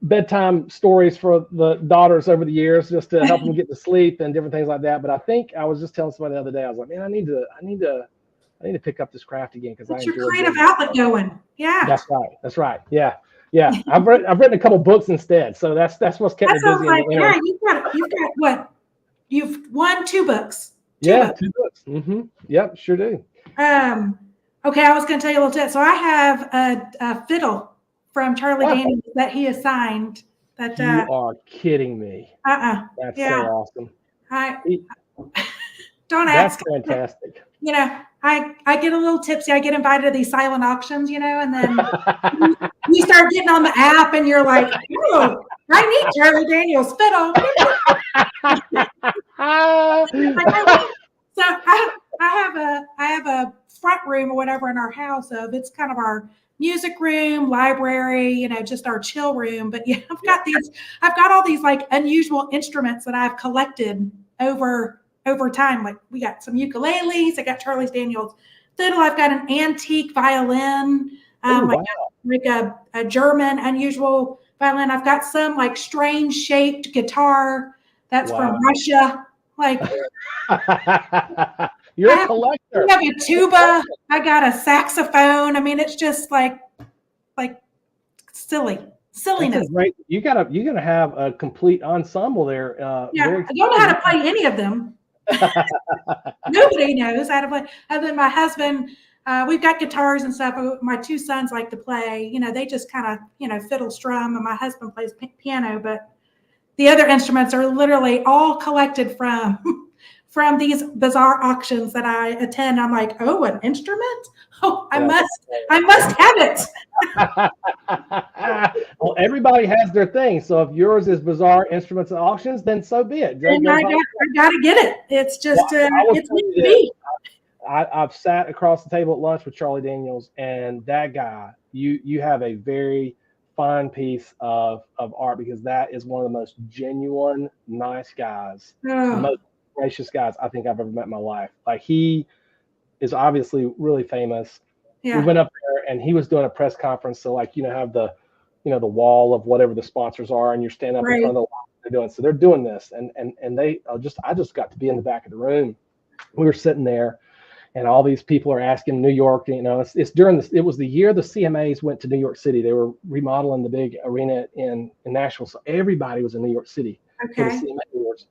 bedtime stories for the daughters over the years just to help them get to sleep and different things like that. But I think I was just telling somebody the other day, I was like, "Man, I need to I need to pick up this craft again because I Get your enjoy creative doing it. outlet going. Yeah. That's right. That's right. Yeah. Yeah. I've written a couple books instead. So that's what's kept That me sounds busy in like, the interim. you've got what? You've won 2 books. Yeah, 2 books. Yep, sure do. Okay, I was going to tell you a little tip. So I have a fiddle from Charlie Daniels that he assigned. That You are kidding me. That's so awesome. Don't That's ask. fantastic. You know, I get a little tipsy. I get invited to these silent auctions, and then you start getting on the app and you're like, oh, I need Charlie Daniels fiddle. So I have a front room or whatever in our house it's kind of our music room, library, just our chill room. But yeah, I've got all these like unusual instruments that I've collected over time. Like we got some ukuleles, I got Charlie Daniels fiddle, I've got an antique violin, like a German unusual violin. I've got some like strange shaped guitar that's from Russia. Like you're a collector. I have a tuba. I got a saxophone. I mean, it's just like silliness. Great. You gotta have a complete ensemble there. I don't know how to play any of them. Nobody knows how to play. Other than my husband, we've got guitars and stuff. My 2 sons like to play. They just kind of fiddle strum, and my husband plays piano. But the other instruments are literally all collected from these bizarre auctions that I attend. I'm like, oh, an instrument? Oh, I must have it. Well, everybody has their thing. So if yours is bizarre instruments and auctions, then so be it. And I got to get it. It's just, it's meant to be. I've sat across the table at lunch with Charlie Daniels, and that guy, you have a very fine piece of art, because that is one of the most genuine, nice guys, the most gracious guys I think I've ever met in my life. Like, he is obviously really famous. We went up there and he was doing a press conference. So like, have the wall of whatever the sponsors are, and you're standing up in front of the wall they're doing. So they're doing this, and I just got to be in the back of the room. We were sitting there, and all these people are asking New York, it's during this, it was the year the CMAs went to New York City. They were remodeling the big arena in Nashville. So everybody was in New York City for the CMA Awards.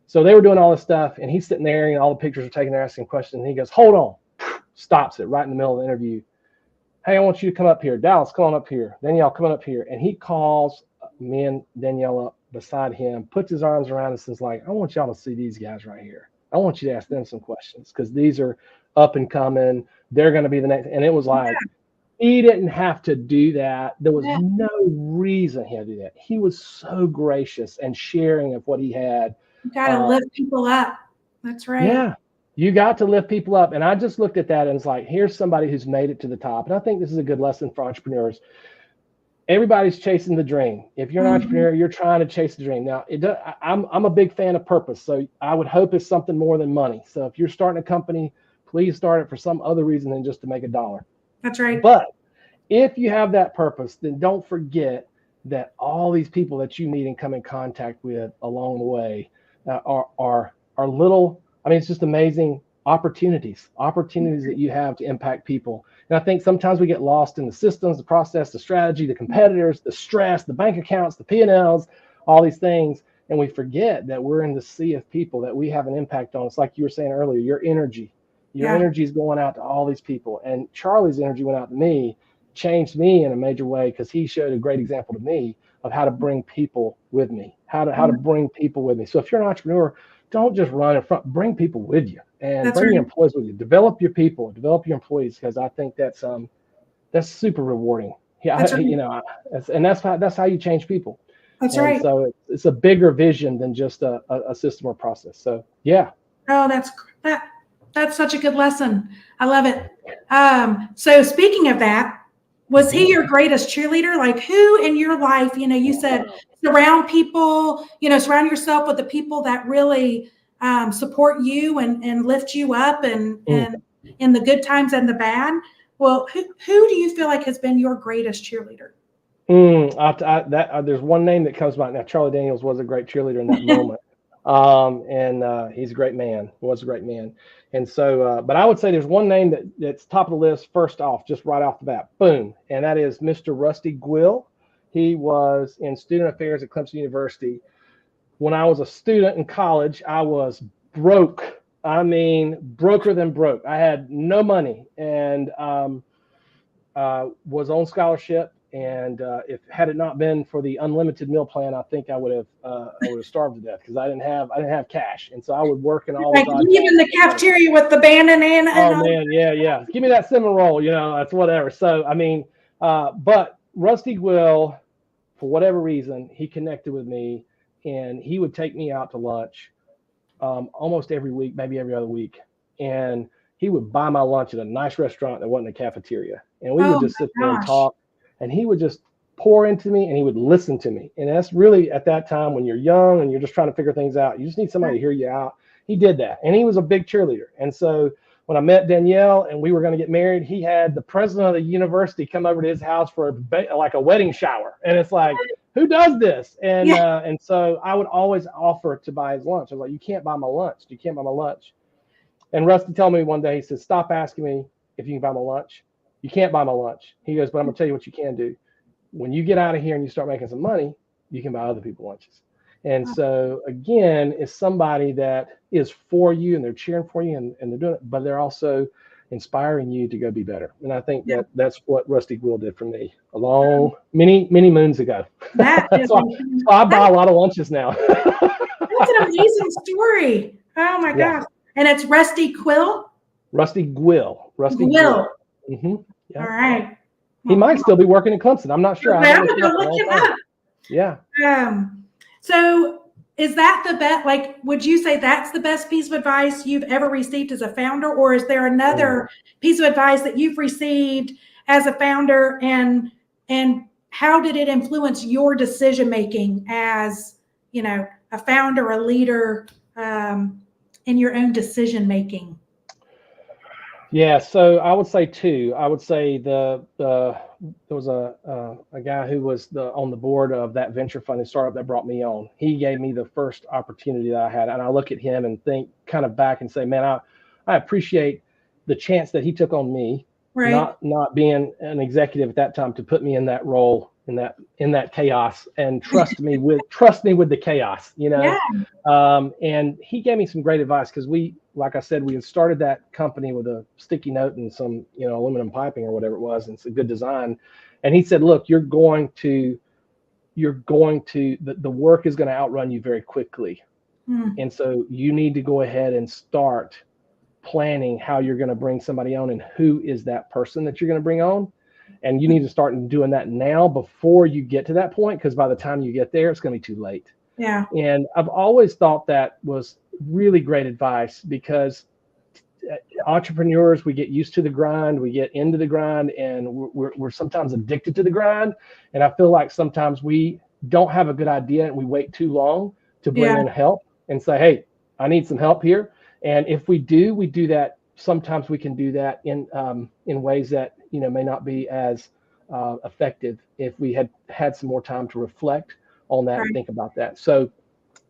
So they were doing all this stuff, and he's sitting there, and all the pictures are taken, they're asking questions, and he goes, hold on, stops it right in the middle of the interview. Hey, I want you to come up here. Dallas, come on up here. Danielle, come on up here. And he calls me and Danielle up beside him, puts his arms around us, and is like, I want y'all to see these guys right here. I want you to ask them some questions, because these are up and coming. They're going to be the next. And it was like, he didn't have to do that. There was no reason he had to do that. He was so gracious and sharing of what he had. You got to lift people up. That's right. Yeah, you got to lift people up. And I just looked at that and it's like, here's somebody who's made it to the top. And I think this is a good lesson for entrepreneurs. Everybody's chasing the dream. If you're an entrepreneur, you're trying to chase the dream. Now, I'm a big fan of purpose. So I would hope it's something more than money. So if you're starting a company, please start it for some other reason than just to make $1. That's right. But if you have that purpose, then don't forget that all these people that you meet and come in contact with along the way are little, it's just amazing opportunities that you have to impact people. And I think sometimes we get lost in the systems, the process, the strategy, the competitors, the stress, the bank accounts, the P&Ls, all these things. And we forget that we're in the sea of people that we have an impact on. It's like you were saying earlier, your energy is going out to all these people. And Charlie's energy went out to me, changed me in a major way, because he showed a great example to me of how to bring people with me, how to bring people with me. So if you're an entrepreneur, don't just run in front, bring people with you, and bring your employees with you. Develop your people, develop your employees, because I think that's super rewarding. Yeah, and that's how you change people. That's right. So it's a bigger vision than just a system or process. So yeah. Oh, that's such a good lesson. I love it. So speaking of that, was he your greatest cheerleader? Like, who in your life, you said surround people, surround yourself with the people that really support you and lift you up and in the good times and the bad. Well, who do you feel like has been your greatest cheerleader? There's one name that comes to mind. Now, Charlie Daniels was a great cheerleader in that moment. And he's a great man, was a great man. And so, but I would say there's one name that's top of the list first off, just right off the bat, boom, and that is Mr. Rusty Gwill. He was in student affairs at Clemson University. When I was a student in college, I was broke. I mean, broker than broke. I had no money and was on scholarship. And if had it not been for the unlimited meal plan, I think I would have starved to death because I didn't have cash, and so I would work in all like even the cafeteria with the banana. Oh man, yeah. Give me that cinnamon roll, that's whatever. So I mean, but Rusty Gwill, for whatever reason, he connected with me, and he would take me out to lunch almost every week, maybe every other week, and he would buy my lunch at a nice restaurant that wasn't a cafeteria, and we would just sit there and talk. And he would just pour into me and he would listen to me. And that's really at that time when you're young and you're just trying to figure things out. You just need somebody to hear you out. He did that. And he was a big cheerleader. And so when I met Danielle and we were going to get married, he had the president of the university come over to his house for like a wedding shower. And it's like, who does this? And and so I would always offer to buy his lunch. I was like, you can't buy my lunch. You can't buy my lunch. And Rusty told me one day, he said, stop asking me if you can buy my lunch. You can't buy my lunch. He goes, but I'm going to tell you what you can do. When you get out of here and you start making some money, you can buy other people lunches. And so, again, it's somebody that is for you and they're cheering for you and they're doing it, but they're also inspiring you to go be better. And I think that's what Rusty Gwill did for me many moons ago. So I buy a lot of lunches now. That's an amazing story. Oh, my gosh. And it's Rusty Quill? Rusty Gwill. Rusty Gwill. Mm-hmm. Yeah. All right. He might still be working in Clemson. I'm not sure. I'm going to look him up. Yeah. So is that the best, like, would you say that's the best piece of advice you've ever received as a founder? Or is there another piece of advice that you've received as a founder and how did it influence your decision-making as, a founder, a leader, in your own decision-making? Yeah, so I would say two. I would say there was a guy who was on the board of that venture funding startup that brought me on. He gave me the first opportunity that I had, and I look at him and think kind of back and say, man, I appreciate the chance that he took on me, not being an executive at that time, to put me in that role, in that chaos, and trust me with the chaos, and he gave me some great advice because like I said, we had started that company with a sticky note and some, aluminum piping or whatever it was, and it's a good design. And he said, look, the work is going to outrun you very quickly. And so you need to go ahead and start planning how you're going to bring somebody on and who is that person that you're going to bring on. And you need to start doing that now before you get to that point, because by the time you get there, it's going to be too late. Yeah. And I've always thought that was really great advice, because entrepreneurs, we get used to the grind, we get into the grind, and we're sometimes addicted to the grind. And I feel like sometimes we don't have a good idea and we wait too long to bring in help and say, hey, I need some help here. And if we do that. Sometimes we can do that in ways that may not be as effective if we had some more time to reflect on that and think about that. So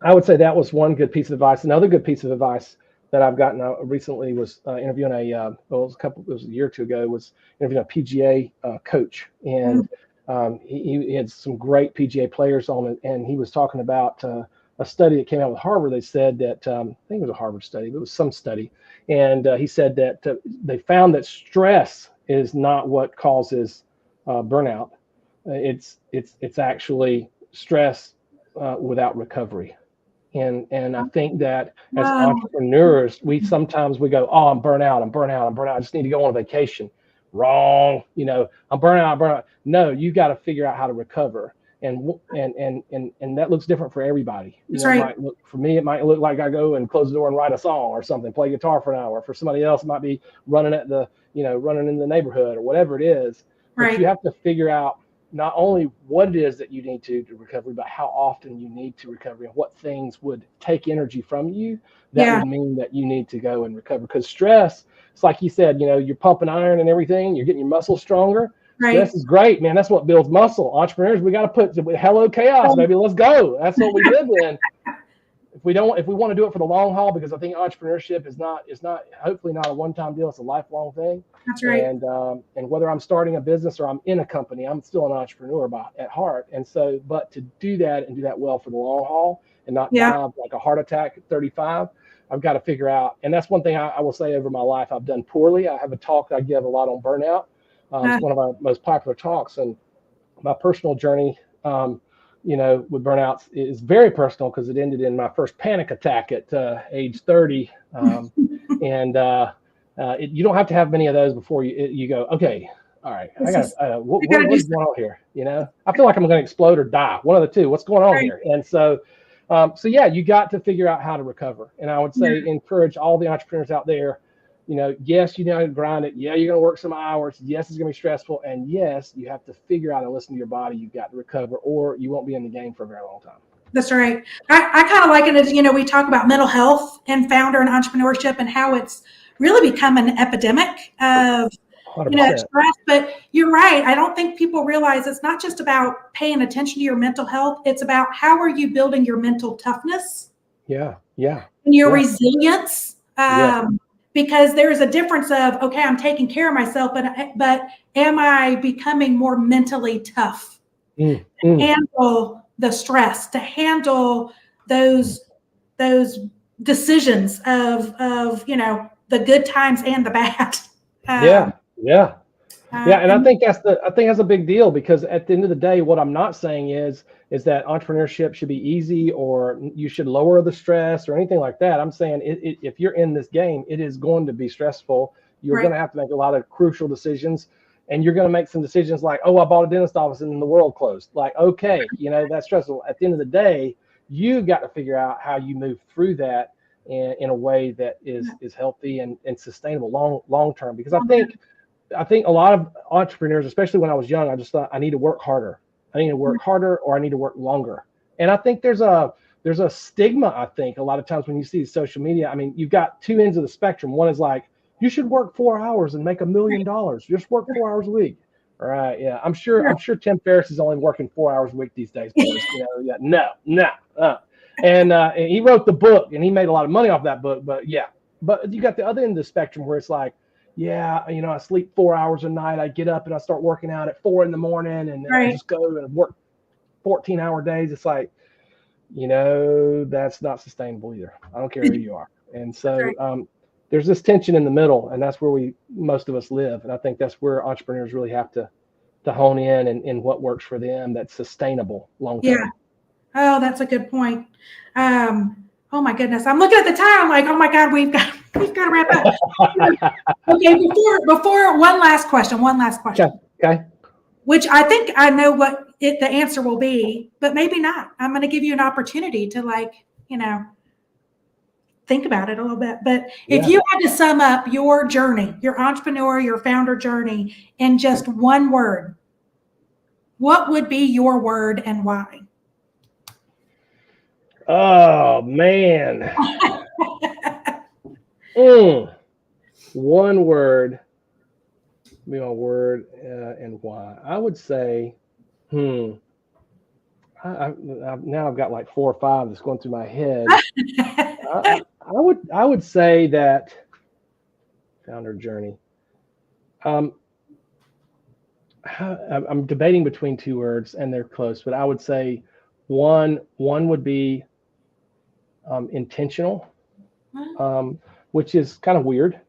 I would say that was one good piece of advice. Another good piece of advice that I've gotten recently was interviewing it was a year or two ago, was interviewing a PGA coach, and he had some great PGA players on it, and he was talking about a study that came out with Harvard. They said that I think it was a Harvard study, but it was some study, and he said that they found that stress is not what causes burnout. It's actually stress without recovery. And I think that as entrepreneurs, we go, oh, I'm burnt out. I just need to go on a vacation. Wrong. I'm burnt out. No, you got to figure out how to recover. And that looks different for everybody. That's right. For me, it might look like I go and close the door and write a song or something, play guitar for an hour. For somebody else, it might be running in the neighborhood or whatever it is. But you have to figure out not only what it is that you need to recover, but how often you need to recover and what things would take energy from you that would mean that you need to go and recover. Because stress, it's like you said, you're pumping iron and everything, you're getting your muscles stronger. Right. Stress is great, man. That's what builds muscle. Entrepreneurs, we got to put hello chaos, baby. Let's go. That's what we live in. if we want to do it for the long haul, because I think entrepreneurship is not hopefully not a one-time deal. It's a lifelong thing. That's right. And whether I'm starting a business or I'm in a company, I'm still an entrepreneur at heart. And so, but to do that and do that well for the long haul and not die of like a heart attack at 35, I've got to figure out. And that's one thing I will say over my life I've done poorly. I have a talk I give a lot on burnout. It's one of our most popular talks, and my personal journey, with burnouts is very personal because it ended in my first panic attack at age 30. You don't have to have many of those before you go, okay, all right, what's going on here? I feel like I'm going to explode or die. One of the two. What's going on here? And so you got to figure out how to recover. And I would say encourage all the entrepreneurs out there. Yes, you know how to grind it. Yeah, you're going to work some hours. Yes, it's going to be stressful. And yes, you have to figure out and listen to your body. You've got to recover, or you won't be in the game for a very long time. That's right. I kind of liken it, we talk about mental health and founder and entrepreneurship and how it's really become an epidemic of, 100%. stress. But you're right. I don't think people realize it's not just about paying attention to your mental health. It's about how are you building your mental toughness? Yeah. And your resilience. Because there's a difference of, okay, I'm taking care of myself, but am I becoming more mentally tough to handle the stress, to handle those decisions of the good times and the bad. And I think that's a big deal, because at the end of the day, what I'm not saying is that entrepreneurship should be easy or you should lower the stress or anything like that. I'm saying if you're in this game, it is going to be stressful. You're going to have to make a lot of crucial decisions, and you're going to make some decisions like, oh, I bought a dentist office and then the world closed. Like, okay, that's stressful. At the end of the day, you've got to figure out how you move through that in a way that is healthy and sustainable long term. Because I think a lot of entrepreneurs, especially when I was young, I just thought I need to work harder. I need to work harder, or I need to work longer. And I think there's a stigma. I think a lot of times when you see social media, I mean, you've got two ends of the spectrum. One is like, you should work 4 hours and make $1 million. Just work 4 hours a week. All right. Yeah. I'm sure Tim Ferriss is only working 4 hours a week these days. No. And he wrote the book and he made a lot of money off that book. But you got the other end of the spectrum where it's like, I sleep 4 hours a night. I get up and I start working out at 4 a.m. and then I just go and work 14-hour days. It's like, that's not sustainable either. I don't care who you are. And so there's this tension in the middle, and that's where most of us live. And I think that's where entrepreneurs really have to hone in what works for them that's sustainable long term. Yeah. Oh, that's a good point. Oh my goodness. I'm looking at the time. I'm like, oh my God, we've got to wrap up. Okay. Before one last question. Okay. Which I think I know what the answer will be, but maybe not. I'm going to give you an opportunity to think about it a little bit. But if you had to sum up your journey, your entrepreneur, your founder journey in just one word, what would be your word and why? Oh man. One word. Be my word and why. I would say, now I've got like 4 or 5 that's going through my head. I would say that founder journey. I'm debating between 2 words and they're close, but I would say one would be intentional, which is kind of weird,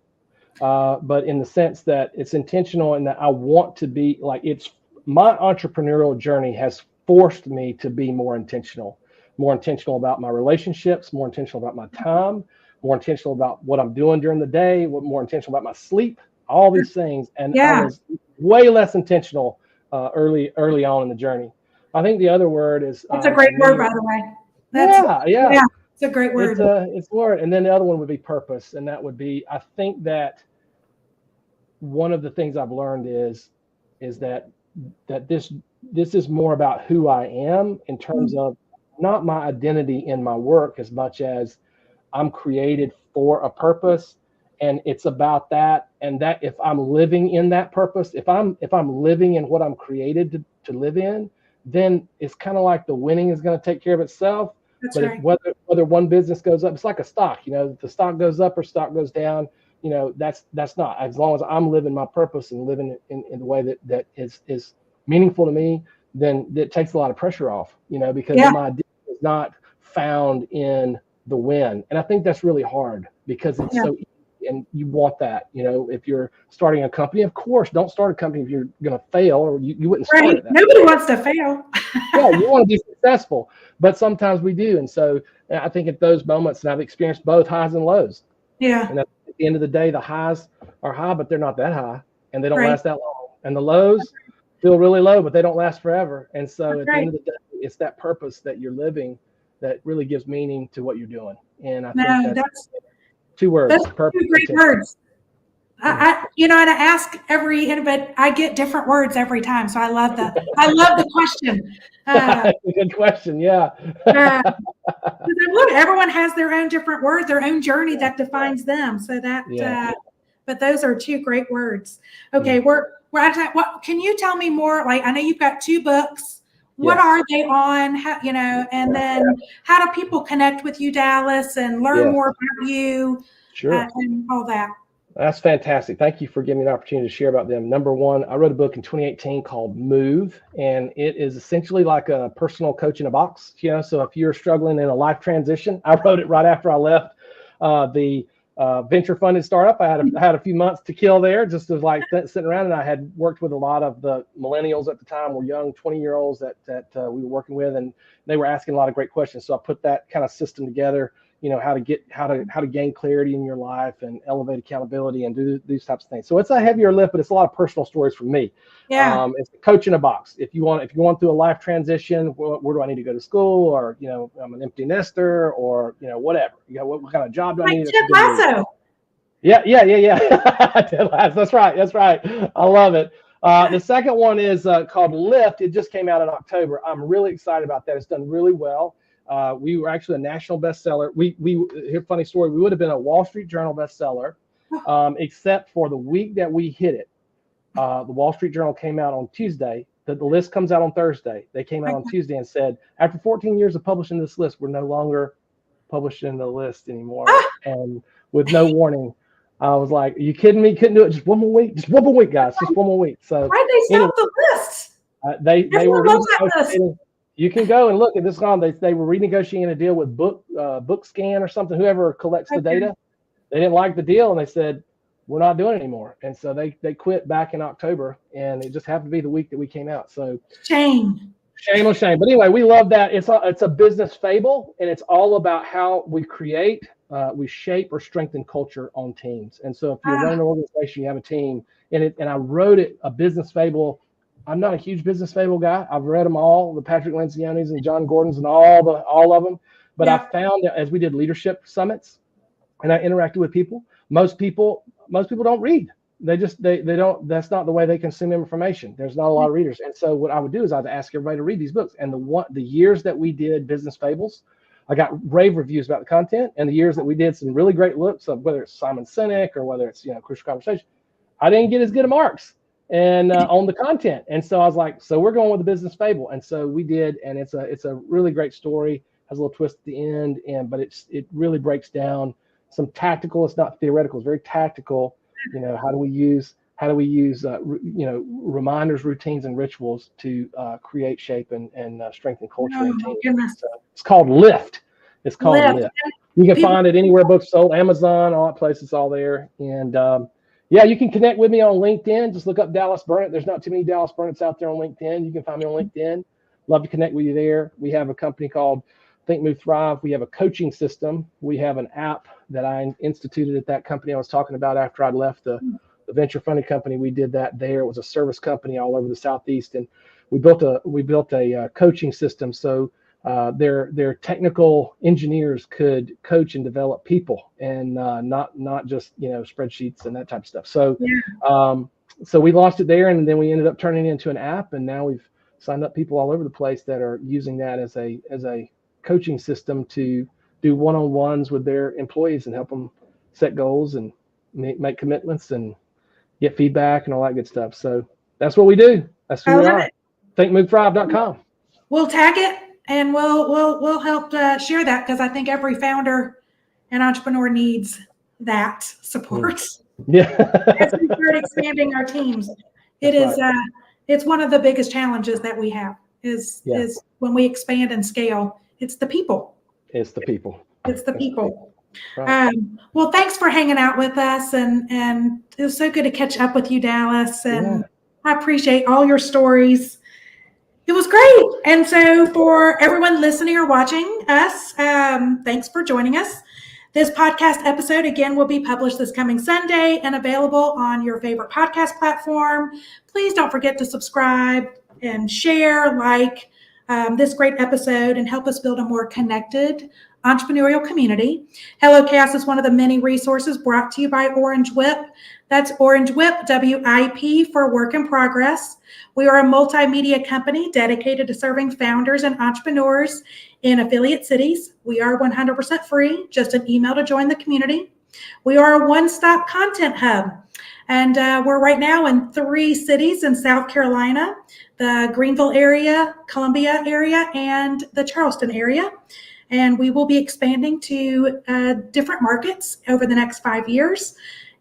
but in the sense that it's intentional and that I want to be like, it's my entrepreneurial journey has forced me to be more intentional about my relationships, more intentional about my time, more intentional about what I'm doing during the day, more intentional about my sleep, all these things. And I was way less intentional early on in the journey. I think the other word is that's a great word, by the way. Yeah. It's a great word. It's a word. And then the other one would be purpose. And that would be, I think that one of the things I've learned is that this is more about who I am in terms of not my identity in my work as much as I'm created for a purpose. And it's about that. And that if I'm living in that purpose, if I'm living in what I'm created to live in, then it's kind of like the winning is going to take care of itself. That's But if right. whether one business goes up, it's like a stock, if the stock goes up or stock goes down, that's not, as long as I'm living my purpose and living in the way that is meaningful to me, then it takes a lot of pressure off, because Yeah. my identity is not found in the win. And I think that's really hard because it's Yeah. so easy and you want that, if you're starting a company, of course, don't start a company if you're going to fail, or you wouldn't start Right. it that Nobody way. wants to fail. Yeah, you want to be successful, but sometimes we do. And so I think at those moments, and I've experienced both highs and lows. Yeah. And at the end of the day, the highs are high, but they're not that high, and they don't Right. last that long. And the lows feel really low, but they don't last forever. And so That's at the right. end of the day, it's that purpose that you're living that really gives meaning to what you're doing. And I think No, that's two words: that's purpose. two great words. And I ask but I get different words every time. So I love the question. Good question. Yeah. Everyone has their own different words, their own journey that defines them. So but those are two great words. Okay. We're out of time. What can you tell me more? Like, I know you've got 2 books. What are they on? How, and then how do people connect with you, Dallas, and learn more about you? Sure. And all that. That's fantastic. Thank you for giving me an opportunity to share about them. Number one, I wrote a book in 2018 called Move, and it is essentially like a personal coach in a box. So if you're struggling in a life transition, I wrote it right after I left the venture funded startup. I had a few months to kill there, just as like sitting around, and I had worked with a lot of the millennials at the time, were young 20-year-olds that we were working with, and they were asking a lot of great questions. So I put that kind of system together. How to gain clarity in your life and elevate accountability and do these types of things. So it's a heavier lift, but it's a lot of personal stories from me. Yeah. It's a coach in a box. If you're going through a life transition, where do I need to go to school, or I'm an empty nester, or whatever. What kind of job do I need? Ted Lasso. Yeah. Ted Lasso. That's right. I love it. The second one is called Lift. It just came out in October. I'm really excited about that. It's done really well. We were actually a national bestseller. Here's a funny story. We would have been a Wall Street Journal bestseller, except for the week that we hit it. The Wall Street Journal came out on Tuesday. The list comes out on Thursday. They came out on Tuesday and said, after 14 years of publishing this list, we're no longer publishing the list anymore. And with no warning, I was like, are you kidding me? Couldn't do it. Just one more week, guys. Just one more week. So why'd they stop the list? They were renegotiating. You can go and look at this on. They were renegotiating a deal with BookScan or something, whoever collects the data. They didn't like the deal, and they said, we're not doing it anymore. And so they quit back in October, and it just happened to be the week that we came out. So shame on shame. But anyway, we love that. It's a business fable, and it's all about how we create, we shape or strengthen culture on teams. And so if you're running an organization, you have a team, and I wrote it a business fable. I'm not a huge business fable guy. I've read them all, the Patrick Lencioni's and John Gordon's and all of them. But I found that as we did leadership summits and I interacted with people, most people don't read. They don't. That's not the way they consume information. There's not a lot of readers. And so what I would do is I'd ask everybody to read these books. And the years that we did business fables, I got rave reviews about the content. And the years that we did some really great looks of whether it's Simon Sinek or whether it's Crucial Conversation, I didn't get as good of marks and on the content. And so I was like, so we're going with the business fable. And so we did, and it's a really great story, has a little twist at the end, but it really breaks down some tactical, it's not theoretical, it's very tactical. How do we use reminders, routines, and rituals to create, shape, and strengthing culture in teams. So it's called Lift. It's called Lift. You can find it anywhere books sold, Amazon, all that places, it's all there. And you can connect with me on LinkedIn. Just look up Dallas Burnett. There's not too many Dallas Burnetts out there on LinkedIn. You can find me on LinkedIn. Love to connect with you there. We have a company called Think, Move, Thrive. We have a coaching system. We have an app that I instituted at that company I was talking about after I left the venture funding company. We did that there. It was a service company all over the Southeast, and we built a coaching system. So their technical engineers could coach and develop people, and not just spreadsheets and that type of stuff. So so we launched it there, and then we ended up turning it into an app, and now we've signed up people all over the place that are using that as a coaching system to do one-on-ones with their employees and help them set goals and make commitments and get feedback and all that good stuff. So that's what we do. That's who we are. ThinkMoveThrive.com. We'll tag it And we'll help share that, because I think every founder and entrepreneur needs that support. Yeah. As we start expanding our teams, it's one of the biggest challenges that we have is when we expand and scale. It's the people. It's the people. It's the people. Right. Well, thanks for hanging out with us, and it was so good to catch up with you, Dallas. And I appreciate all your stories. It was great. And so for everyone listening or watching us, thanks for joining us. This podcast episode, again, will be published this coming Sunday and available on your favorite podcast platform. Please don't forget to subscribe and share, this great episode, and help us build a more connected entrepreneurial community. Hello Chaos is one of the many resources brought to you by Orange Whip. That's Orange Whip, WIP for Work in Progress. We are a multimedia company dedicated to serving founders and entrepreneurs in affiliate cities. We are 100% free, just an email to join the community. We are a one-stop content hub, and we're right now in 3 cities in South Carolina, the Greenville area, Columbia area, and the Charleston area. And we will be expanding to different markets over the next 5 years.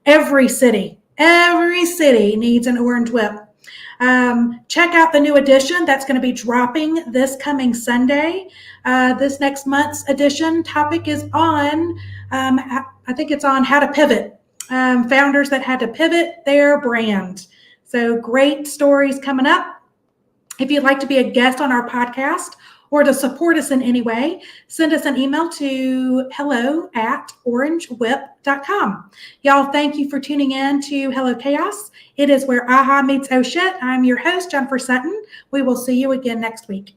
Every city needs an Orange Whip. Check out the new edition that's going to be dropping this coming Sunday. This next month's edition topic is on, I think it's on how to pivot, founders that had to pivot their brand. So great stories coming up. If you'd like to be a guest on our podcast or to support us in any way, send us an email to hello@orangewhip.com. Y'all, thank you for tuning in to Hello Chaos. It is where aha meets oh shit. I'm your host, Jennifer Sutton. We will see you again next week.